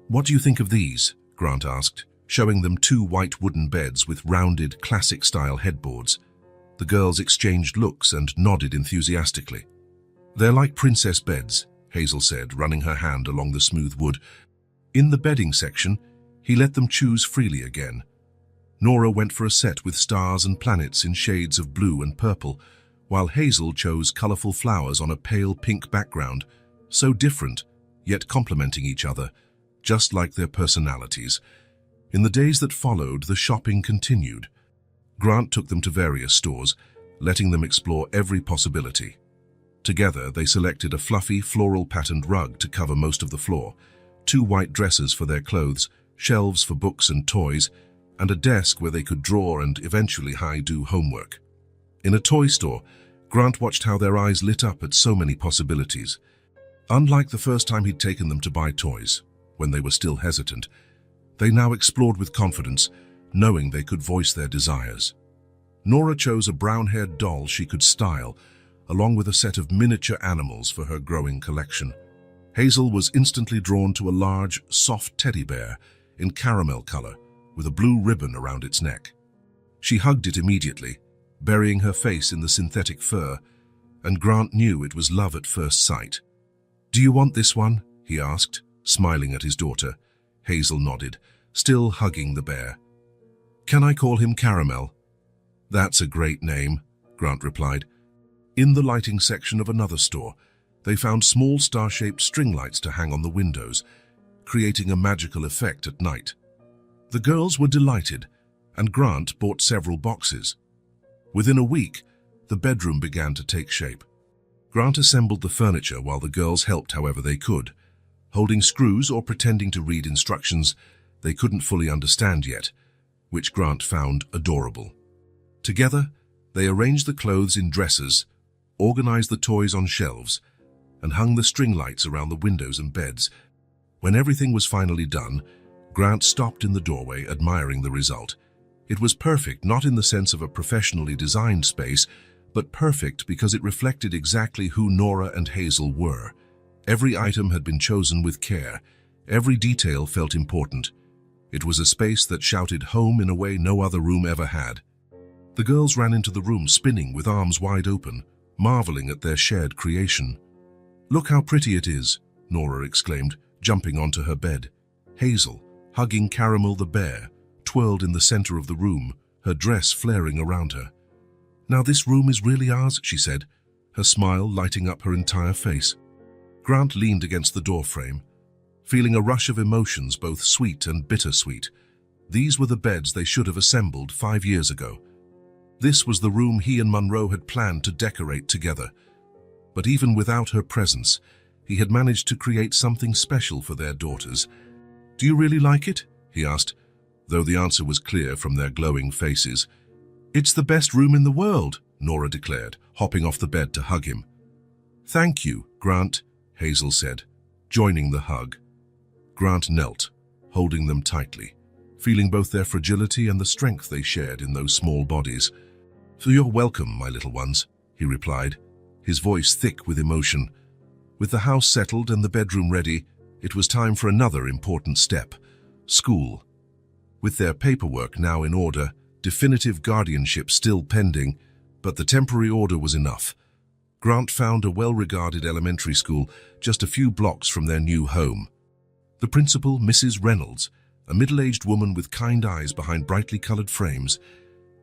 "What do you think of these?" Grant asked, showing them 2 white wooden beds with rounded, classic-style headboards. The girls exchanged looks and nodded enthusiastically. "They're like princess beds," Hazel said, running her hand along the smooth wood. In the bedding section, he let them choose freely again. Nora went for a set with stars and planets in shades of blue and purple, while Hazel chose colorful flowers on a pale pink background, so different, yet complementing each other, just like their personalities. In the days that followed, the shopping continued. Grant took them to various stores, letting them explore every possibility. Together, they selected a fluffy, floral-patterned rug to cover most of the floor, 2 white dressers for their clothes, shelves for books and toys, and a desk where they could draw and eventually do homework. In a toy store, Grant watched how their eyes lit up at so many possibilities. Unlike the first time he'd taken them to buy toys, when they were still hesitant, they now explored with confidence, knowing they could voice their desires. Nora chose a brown-haired doll she could style, along with a set of miniature animals for her growing collection. Hazel was instantly drawn to a large, soft teddy bear in caramel color, with a blue ribbon around its neck. She hugged it immediately, burying her face in the synthetic fur, and Grant knew it was love at first sight. "Do you want this one?" he asked, smiling at his daughter. Hazel nodded, still hugging the bear. "Can I call him Caramel?" "That's a great name," Grant replied. In the lighting section of another store, They found small star-shaped string lights to hang on the windows, creating a magical effect at night. The girls were delighted, and Grant bought several boxes. Within a week, the bedroom began to take shape. Grant assembled the furniture while the girls helped however they could, holding screws or pretending to read instructions they couldn't fully understand yet, which Grant found adorable. Together, they arranged the clothes in dressers, organized the toys on shelves, and hung the string lights around the windows and beds. When everything was finally done, Grant stopped in the doorway, admiring the result. It was perfect, not in the sense of a professionally designed space, but perfect because it reflected exactly who Nora and Hazel were. Every item had been chosen with care. Every detail felt important. It was a space that shouted home in a way no other room ever had. The girls ran into the room, spinning with arms wide open, marveling at their shared creation. "Look how pretty it is," Nora exclaimed, jumping onto her bed. Hazel, hugging Caramel the bear, twirled in the center of the room, her dress flaring around her. "Now this room is really ours," she said, her smile lighting up her entire face. Grant leaned against the doorframe, feeling a rush of emotions, both sweet and bittersweet. These were the beds they should have assembled 5 years ago. This was the room he and Monroe had planned to decorate together. But even without her presence, he had managed to create something special for their daughters. "Do you really like it?" he asked, though the answer was clear from their glowing faces. "It's the best room in the world," Nora declared, hopping off the bed to hug him. "Thank you, Grant," Hazel said, joining the hug. Grant knelt, holding them tightly, feeling both their fragility and the strength they shared in those small bodies. "So you're welcome, my little ones," he replied, his voice thick with emotion. With the house settled and the bedroom ready, it was time for another important step: school. With their paperwork now in order, definitive guardianship still pending, but the temporary order was enough. Grant found a well-regarded elementary school just a few blocks from their new home. The principal, Mrs. Reynolds, a middle-aged woman with kind eyes behind brightly colored frames,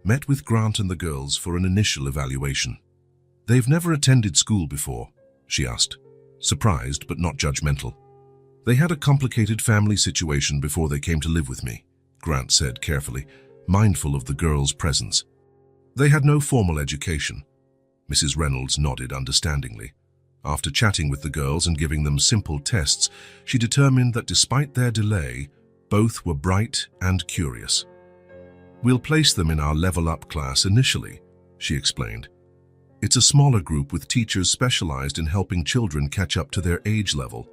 met with Grant and the girls for an initial evaluation. "They've never attended school before?" she asked, surprised but not judgmental. "They had a complicated family situation before they came to live with me," Grant said carefully, mindful of the girls' presence. "They had no formal education." Mrs. Reynolds nodded understandingly. After chatting with the girls and giving them simple tests, she determined that despite their delay, both were bright and curious. "We'll place them in our Level Up class initially," she explained. "It's a smaller group with teachers specialized in helping children catch up to their age level.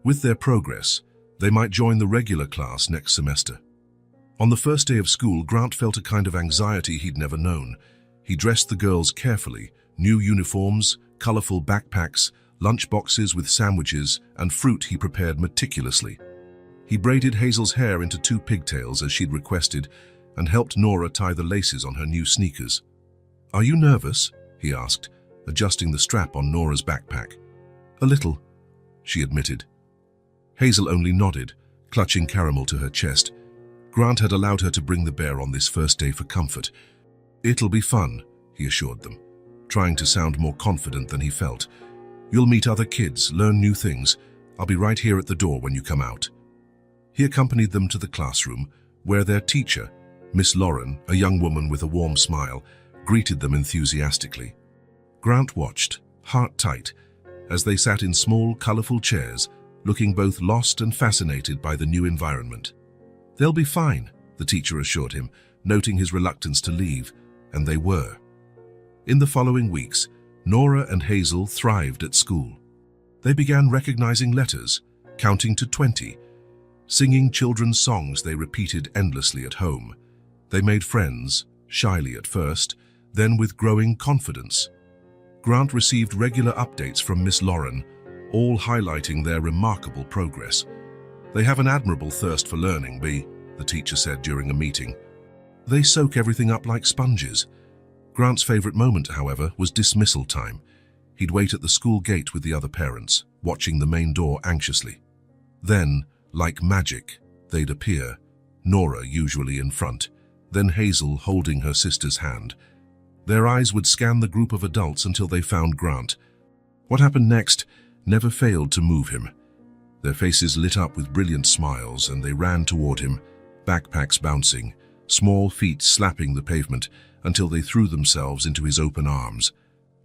With their progress, they might join the regular class next semester." On the first day of school, Grant felt a kind of anxiety he'd never known. He dressed the girls carefully: new uniforms, colorful backpacks, lunch boxes with sandwiches, and fruit he prepared meticulously. He braided Hazel's hair into 2 pigtails as she'd requested, and helped Nora tie the laces on her new sneakers. "Are you nervous?" he asked, adjusting the strap on Nora's backpack. "A little," she admitted. Hazel only nodded, clutching Caramel to her chest. Grant had allowed her to bring the bear on this first day for comfort. "It'll be fun," he assured them, trying to sound more confident than he felt. "You'll meet other kids, learn new things. I'll be right here at the door when you come out." He accompanied them to the classroom, where their teacher, Miss Lauren, a young woman with a warm smile, greeted them enthusiastically. Grant watched, heart tight, as they sat in small, colorful chairs, looking both lost and fascinated by the new environment. "They'll be fine," the teacher assured him, noting his reluctance to leave, and they were. In the following weeks, Nora and Hazel thrived at school. They began recognizing letters, counting to 20, singing children's songs they repeated endlessly at home. They made friends, shyly at first, then with growing confidence. Grant received regular updates from Miss Lauren, all highlighting their remarkable progress. "They have an admirable thirst for learning, the teacher said during a meeting. "They soak everything up like sponges." Grant's favorite moment, however, was dismissal time. He'd wait at the school gate with the other parents, watching the main door anxiously. Then, like magic, they'd appear, Nora usually in front, then Hazel holding her sister's hand. Their eyes would scan the group of adults until they found Grant. What happened next never failed to move him. Their faces lit up with brilliant smiles, and they ran toward him, backpacks bouncing, small feet slapping the pavement until they threw themselves into his open arms.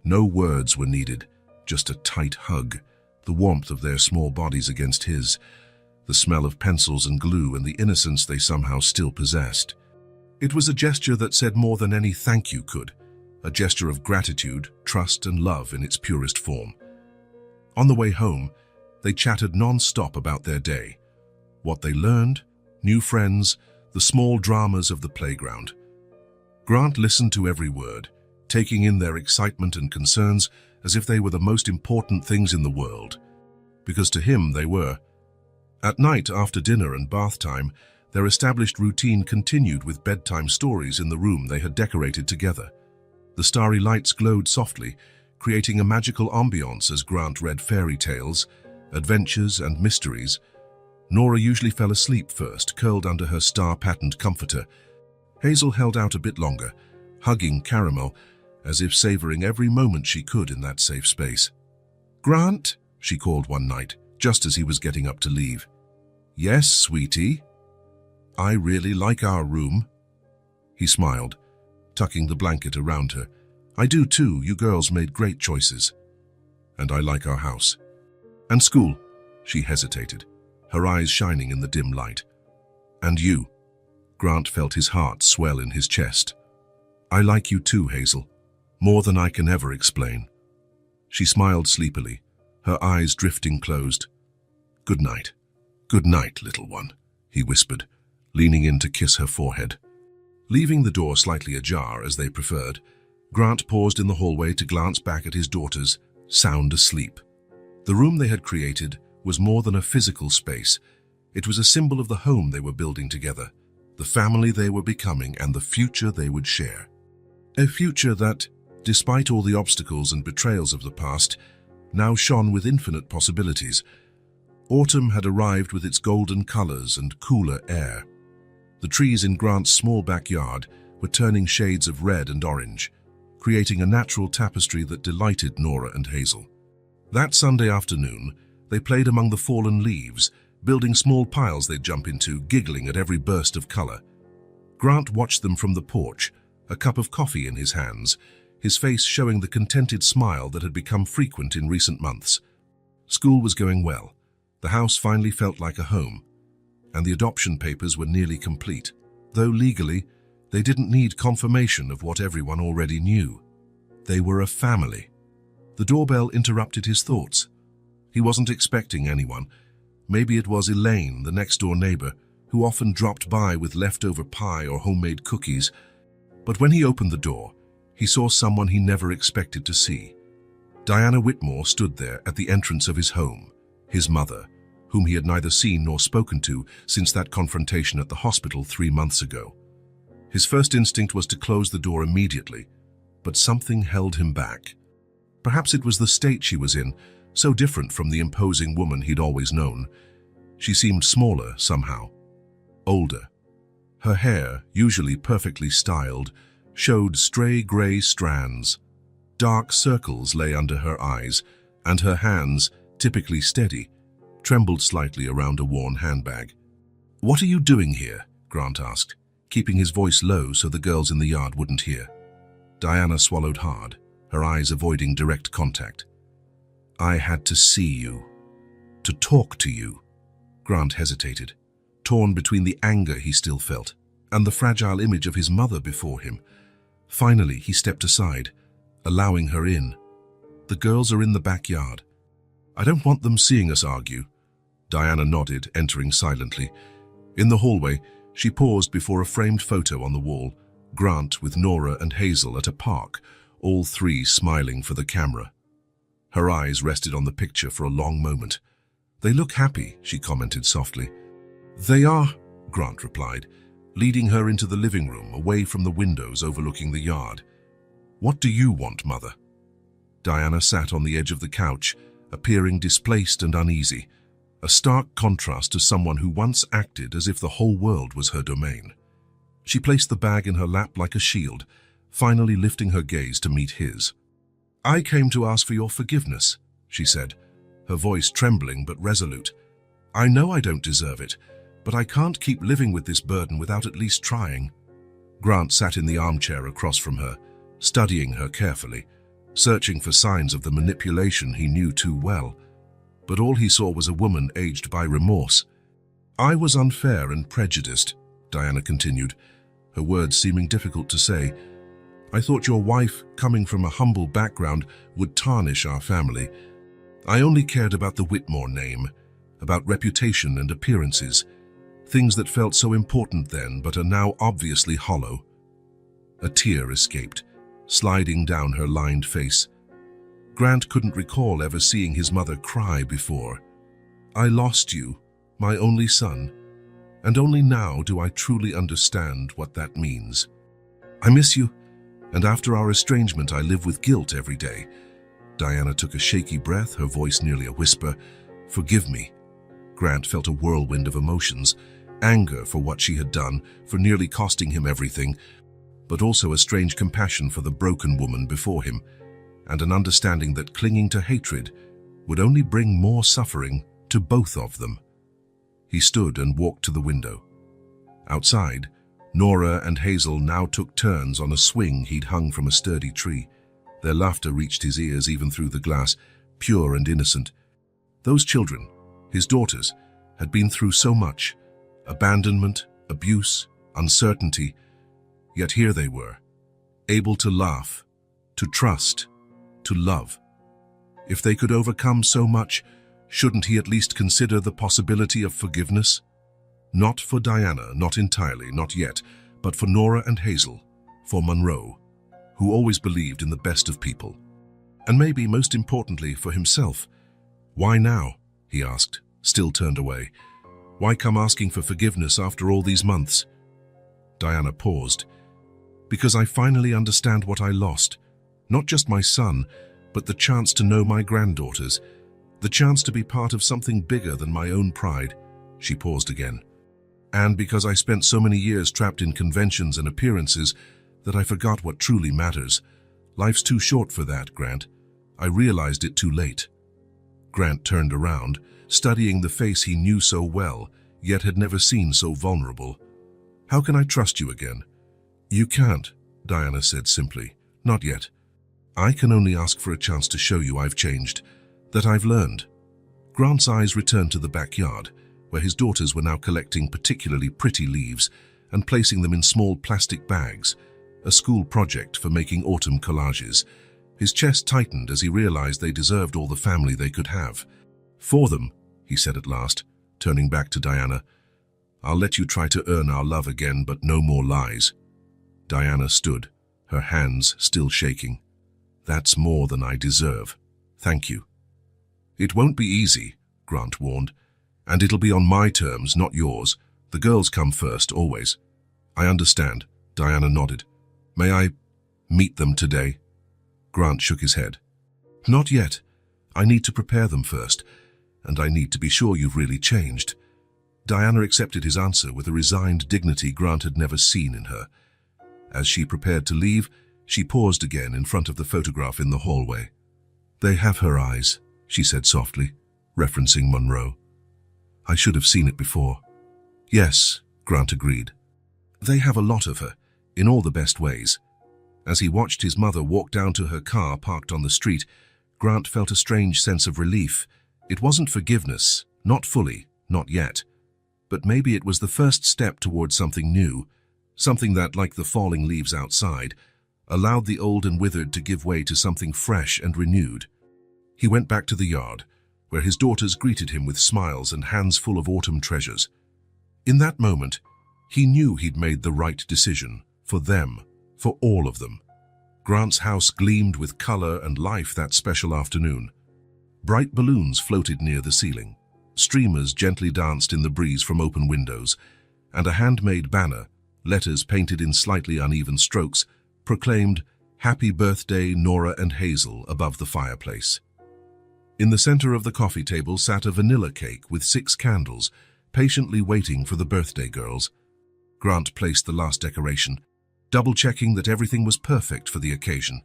No words were needed, just a tight hug, the warmth of their small bodies against his, the smell of pencils and glue, and the innocence they somehow still possessed. It was a gesture that said more than any thank you could, a gesture of gratitude, trust, and love in its purest form. On the way home, they chatted non-stop about their day, what they learned, new friends, the small dramas of the playground. Grant listened to every word, taking in their excitement and concerns as if they were the most important things in the world, because to him they were. At night, after dinner and bath time, their established routine continued with bedtime stories in the room they had decorated together. The starry lights glowed softly, creating a magical ambiance as Grant read fairy tales, adventures, and mysteries. Nora usually fell asleep first, curled under her star-patterned comforter. Hazel held out a bit longer, hugging Caramel, as if savoring every moment she could in that safe space. "Grant," she called one night, just as he was getting up to leave. "Yes, sweetie." "I really like our room." He smiled, tucking the blanket around her. "I do too, you girls made great choices." "And I like our house." "And school," she hesitated, her eyes shining in the dim light. "And you." Grant felt his heart swell in his chest. "I like you too, Hazel, more than I can ever explain." She smiled sleepily, her eyes drifting closed. "Good night. Good night, little one," he whispered, leaning in to kiss her forehead. Leaving the door slightly ajar, as they preferred, Grant paused in the hallway to glance back at his daughters, sound asleep. The room they had created was more than a physical space. It was a symbol of the home they were building together, the family they were becoming, and the future they would share. A future that, despite all the obstacles and betrayals of the past, now shone with infinite possibilities. Autumn had arrived with its golden colors and cooler air. The trees in Grant's small backyard were turning shades of red and orange, creating a natural tapestry that delighted Nora and Hazel. That Sunday afternoon, they played among the fallen leaves, building small piles they'd jump into, giggling at every burst of color. Grant watched them from the porch, a cup of coffee in his hands, his face showing the contented smile that had become frequent in recent months. School was going well. The house finally felt like a home, and the adoption papers were nearly complete. Though legally, they didn't need confirmation of what everyone already knew. They were a family. The doorbell interrupted his thoughts. He wasn't expecting anyone. Maybe it was Elaine, the next-door neighbor, who often dropped by with leftover pie or homemade cookies. But when he opened the door, he saw someone he never expected to see. Diana Whitmore stood there at the entrance of his home, his mother, whom he had neither seen nor spoken to since that confrontation at the hospital 3 months ago. His first instinct was to close the door immediately, but something held him back. Perhaps it was the state she was in, so different from the imposing woman he'd always known. She seemed smaller somehow, older. Her hair, usually perfectly styled, showed stray gray strands. Dark circles lay under her eyes, and her hands, typically steady, trembled slightly around a worn handbag. "What are you doing here?" Grant asked, keeping his voice low so the girls in the yard wouldn't hear. Diana swallowed hard, her eyes avoiding direct contact. "I had to see you. To talk to you." Grant hesitated, torn between the anger he still felt and the fragile image of his mother before him. Finally, he stepped aside, allowing her in. "The girls are in the backyard. I don't want them seeing us argue." Diana nodded, entering silently. In the hallway, she paused before a framed photo on the wall, Grant with Nora and Hazel at a park, all three smiling for the camera. Her eyes rested on the picture for a long moment. "They look happy," she commented softly. "They are," Grant replied, leading her into the living room, away from the windows overlooking the yard. "What do you want, Mother?" Diana sat on the edge of the couch, appearing displaced and uneasy, a stark contrast to someone who once acted as if the whole world was her domain. She placed the bag in her lap like a shield, finally lifting her gaze to meet his. "I came to ask for your forgiveness," she said, her voice trembling but resolute. "I know I don't deserve it, but I can't keep living with this burden without at least trying." Grant sat in the armchair across from her, studying her carefully, searching for signs of the manipulation he knew too well. But all he saw was a woman aged by remorse. "I was unfair and prejudiced," Diana continued, her words seeming difficult to say. "I thought your wife, coming from a humble background, would tarnish our family. I only cared about the Whitmore name, about reputation and appearances, things that felt so important then but are now obviously hollow." A tear escaped, sliding down her lined face. Grant couldn't recall ever seeing his mother cry before. "I lost you, my only son, and only now do I truly understand what that means. I miss you, and after our estrangement I live with guilt every day." Diana took a shaky breath, her voice nearly a whisper. "Forgive me." Grant felt a whirlwind of emotions, anger for what she had done, for nearly costing him everything, but also a strange compassion for the broken woman before him, and an understanding that clinging to hatred would only bring more suffering to both of them. He stood and walked to the window. Outside, Nora and Hazel now took turns on a swing he'd hung from a sturdy tree. Their laughter reached his ears even through the glass, pure and innocent. Those children, his daughters, had been through so much: abandonment, abuse, uncertainty. Yet here they were, able to laugh, to trust, to love. If they could overcome so much, shouldn't he at least consider the possibility of forgiveness? Not for Diana, not entirely, not yet, but for Nora and Hazel, for Monroe, who always believed in the best of people. And maybe most importantly for himself. "Why now?" he asked, still turned away. "Why come asking for forgiveness after all these months?" Diana paused. "Because I finally understand what I lost. Not just my son, but the chance to know my granddaughters. The chance to be part of something bigger than my own pride." She paused again. "And because I spent so many years trapped in conventions and appearances that I forgot what truly matters. Life's too short for that, Grant. I realized it too late." Grant turned around, studying the face he knew so well, yet had never seen so vulnerable. "How can I trust you again?" "You can't," Diana said simply. "Not yet. I can only ask for a chance to show you I've changed, that I've learned." Grant's eyes returned to the backyard, where his daughters were now collecting particularly pretty leaves and placing them in small plastic bags, a school project for making autumn collages. His chest tightened as he realized they deserved all the family they could have. "For them," he said at last, turning back to Diana, "I'll let you try to earn our love again, but no more lies." Diana stood, her hands still shaking. "That's more than I deserve. Thank you." "It won't be easy," Grant warned, "and it'll be on my terms, not yours. The girls come first, always." "I understand," Diana nodded. "May I meet them today?" Grant shook his head. "Not yet. I need to prepare them first, and I need to be sure you've really changed." Diana accepted his answer with a resigned dignity Grant had never seen in her. As she prepared to leave, she paused again in front of the photograph in the hallway. "They have her eyes," she said softly, referencing Monroe. "I should have seen it before." "Yes," Grant agreed. "They have a lot of her, in all the best ways." As he watched his mother walk down to her car parked on the street, Grant felt a strange sense of relief. It wasn't forgiveness, not fully, not yet. But maybe it was the first step towards something new, something that, like the falling leaves outside, allowed the old and withered to give way to something fresh and renewed. He went back to the yard, where his daughters greeted him with smiles and hands full of autumn treasures. In that moment, he knew he'd made the right decision, for them, for all of them. Grant's house gleamed with color and life that special afternoon. Bright balloons floated near the ceiling. Streamers gently danced in the breeze from open windows, and a handmade banner, letters painted in slightly uneven strokes, proclaimed, "Happy Birthday, Nora and Hazel," above the fireplace. In the center of the coffee table sat a vanilla cake with 6 candles, patiently waiting for the birthday girls. Grant placed the last decoration, double-checking that everything was perfect for the occasion.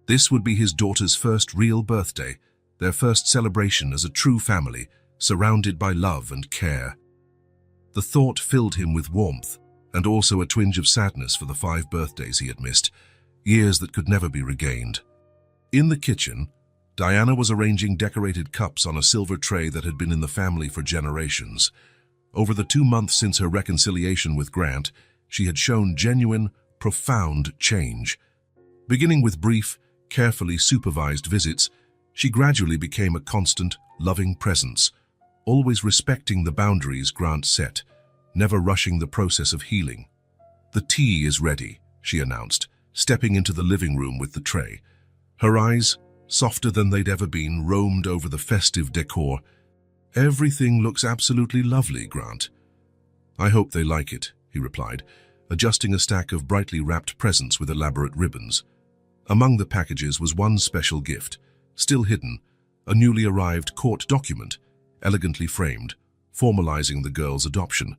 This would be his daughter's first real birthday, their first celebration as a true family, surrounded by love and care. The thought filled him with warmth, and also a twinge of sadness for the 5 birthdays he had missed, years that could never be regained. In the kitchen, Diana was arranging decorated cups on a silver tray that had been in the family for generations. Over the 2 months since her reconciliation with Grant, she had shown genuine, profound change. Beginning with brief, carefully supervised visits, she gradually became a constant, loving presence, always respecting the boundaries Grant set, never rushing the process of healing. "The tea is ready," she announced, stepping into the living room with the tray. Her eyes, softer than they'd ever been, roamed over the festive decor. "Everything looks absolutely lovely, Grant." "I hope they like it," he replied, adjusting a stack of brightly wrapped presents with elaborate ribbons. Among the packages was one special gift, still hidden, a newly arrived court document, elegantly framed, formalizing the girl's adoption.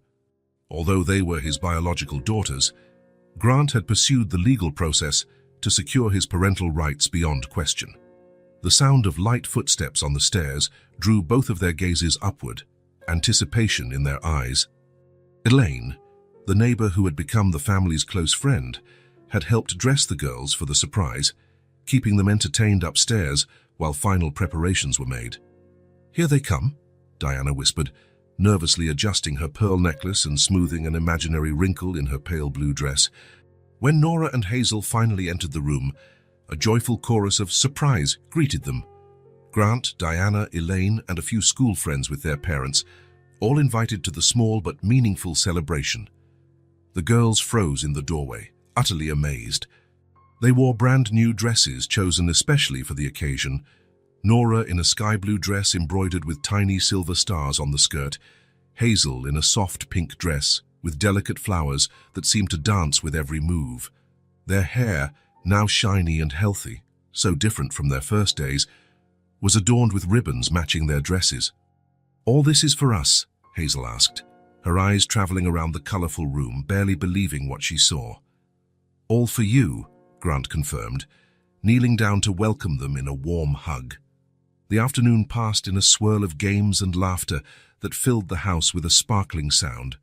Although they were his biological daughters, Grant had pursued the legal process to secure his parental rights beyond question. The sound of light footsteps on the stairs drew both of their gazes upward, anticipation in their eyes. Elaine, the neighbor who had become the family's close friend, had helped dress the girls for the surprise, keeping them entertained upstairs while final preparations were made. "Here they come," Diana whispered, nervously adjusting her pearl necklace and smoothing an imaginary wrinkle in her pale blue dress. When Nora and Hazel finally entered the room, a joyful chorus of surprise greeted them. Grant, Diana, Elaine, and a few school friends with their parents, all invited to the small but meaningful celebration. The girls froze in the doorway, utterly amazed. They wore brand new dresses chosen especially for the occasion, Nora in a sky blue dress embroidered with tiny silver stars on the skirt, Hazel in a soft pink dress with delicate flowers that seemed to dance with every move. Their hair, now shiny and healthy, so different from their first days, was adorned with ribbons matching their dresses. "All this is for us?" Hazel asked, her eyes traveling around the colorful room, barely believing what she saw. "All for you," Grant confirmed, kneeling down to welcome them in a warm hug. The afternoon passed in a swirl of games and laughter that filled the house with a sparkling sound.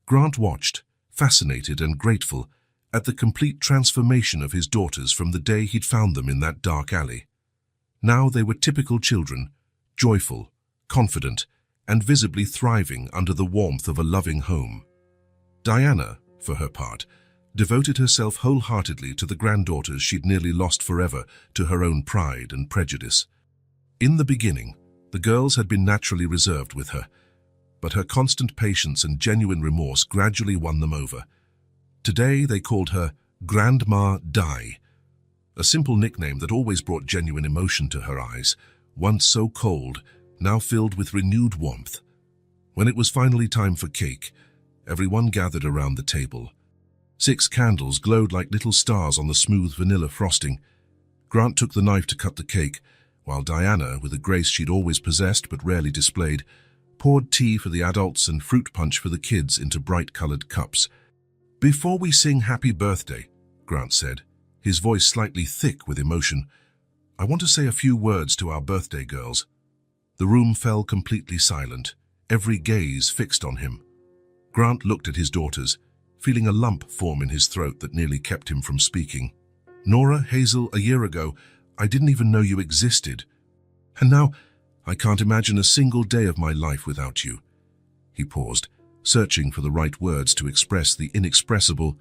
Grant watched, fascinated and grateful, at the complete transformation of his daughters from the day he'd found them in that dark alley. Now they were typical children, joyful, confident, and visibly thriving under the warmth of a loving home. Diana, for her part, devoted herself wholeheartedly to the granddaughters she'd nearly lost forever to her own pride and prejudice. In the beginning, the girls had been naturally reserved with her, but her constant patience and genuine remorse gradually won them over. Today they called her Grandma Di, a simple nickname that always brought genuine emotion to her eyes, once so cold, now filled with renewed warmth. When it was finally time for cake, everyone gathered around the table. 6 candles glowed like little stars on the smooth vanilla frosting. Grant took the knife to cut the cake, while Diana, with a grace she'd always possessed but rarely displayed, poured tea for the adults and fruit punch for the kids into bright-colored cups. "Before we sing Happy Birthday," Grant said, his voice slightly thick with emotion, "I want to say a few words to our birthday girls." The room fell completely silent, every gaze fixed on him. Grant looked at his daughters, feeling a lump form in his throat that nearly kept him from speaking. "Nora, Hazel, a year ago, I didn't even know you existed. And now, I can't imagine a single day of my life without you." He paused, searching for the right words to express the inexpressible.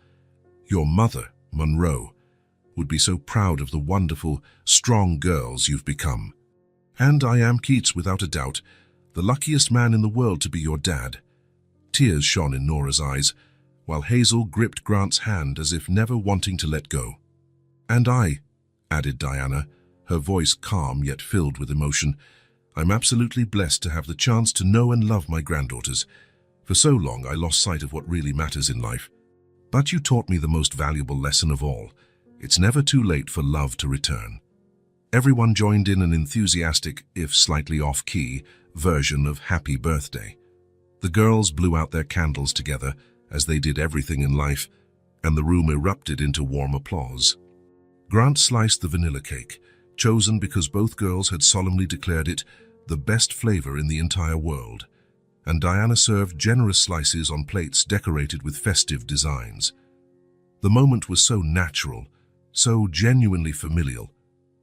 "Your mother, Monroe, would be so proud of the wonderful, strong girls you've become. And I am Keats, without a doubt, the luckiest man in the world to be your dad." Tears shone in Nora's eyes, while Hazel gripped Grant's hand as if never wanting to let go. "And I," added Diana, her voice calm yet filled with emotion, "I'm absolutely blessed to have the chance to know and love my granddaughters. For so long I lost sight of what really matters in life. But you taught me the most valuable lesson of all. It's never too late for love to return." Everyone joined in an enthusiastic, if slightly off-key, version of Happy Birthday. The girls blew out their candles together, as they did everything in life, and the room erupted into warm applause. Grant sliced the vanilla cake, chosen because both girls had solemnly declared it the best flavor in the entire world, and Diana served generous slices on plates decorated with festive designs. The moment was so natural, so genuinely familial,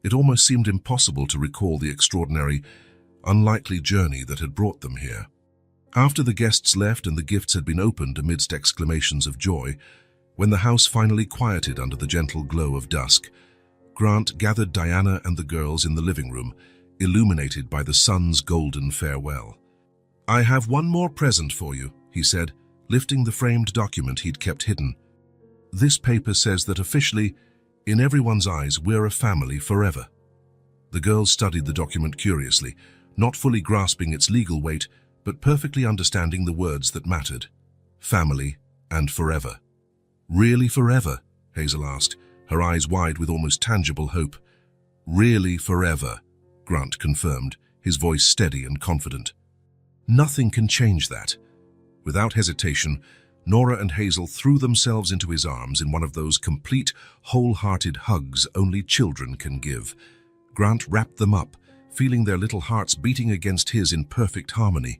it almost seemed impossible to recall the extraordinary, unlikely journey that had brought them here. After the guests left and the gifts had been opened amidst exclamations of joy, when the house finally quieted under the gentle glow of dusk, Grant gathered Diana and the girls in the living room, illuminated by the sun's golden farewell. "I have one more present for you," he said, lifting the framed document he'd kept hidden. "This paper says that officially, in everyone's eyes, we're a family forever." The girls studied the document curiously, not fully grasping its legal weight, but perfectly understanding the words that mattered. Family and forever. "Really forever?" Hazel asked, her eyes wide with almost tangible hope. "Really forever," Grant confirmed, his voice steady and confident. "Nothing can change that." Without hesitation, Nora and Hazel threw themselves into his arms in one of those complete, wholehearted hugs only children can give. Grant wrapped them up, feeling their little hearts beating against his in perfect harmony.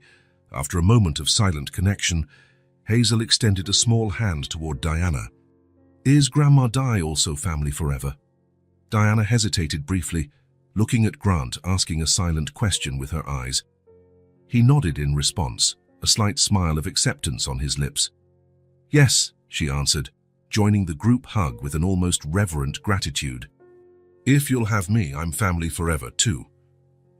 After a moment of silent connection, Hazel extended a small hand toward Diana. "Is Grandma Di also family forever?" Diana hesitated briefly, looking at Grant, asking a silent question with her eyes. He nodded in response, a slight smile of acceptance on his lips. "Yes," she answered, joining the group hug with an almost reverent gratitude. "If you'll have me, I'm family forever, too."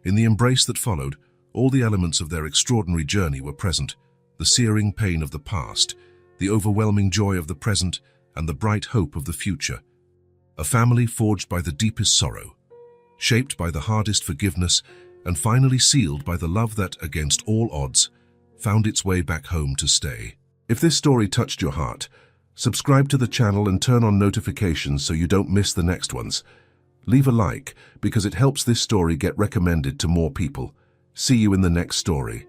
In the embrace that followed, all the elements of their extraordinary journey were present: the searing pain of the past, the overwhelming joy of the present, and the bright hope of the future. A family forged by the deepest sorrow, shaped by the hardest forgiveness, and finally sealed by the love that, against all odds, found its way back home to stay. If this story touched your heart, subscribe to the channel and turn on notifications so you don't miss the next ones. Leave a like, because it helps this story get recommended to more people. See you in the next story.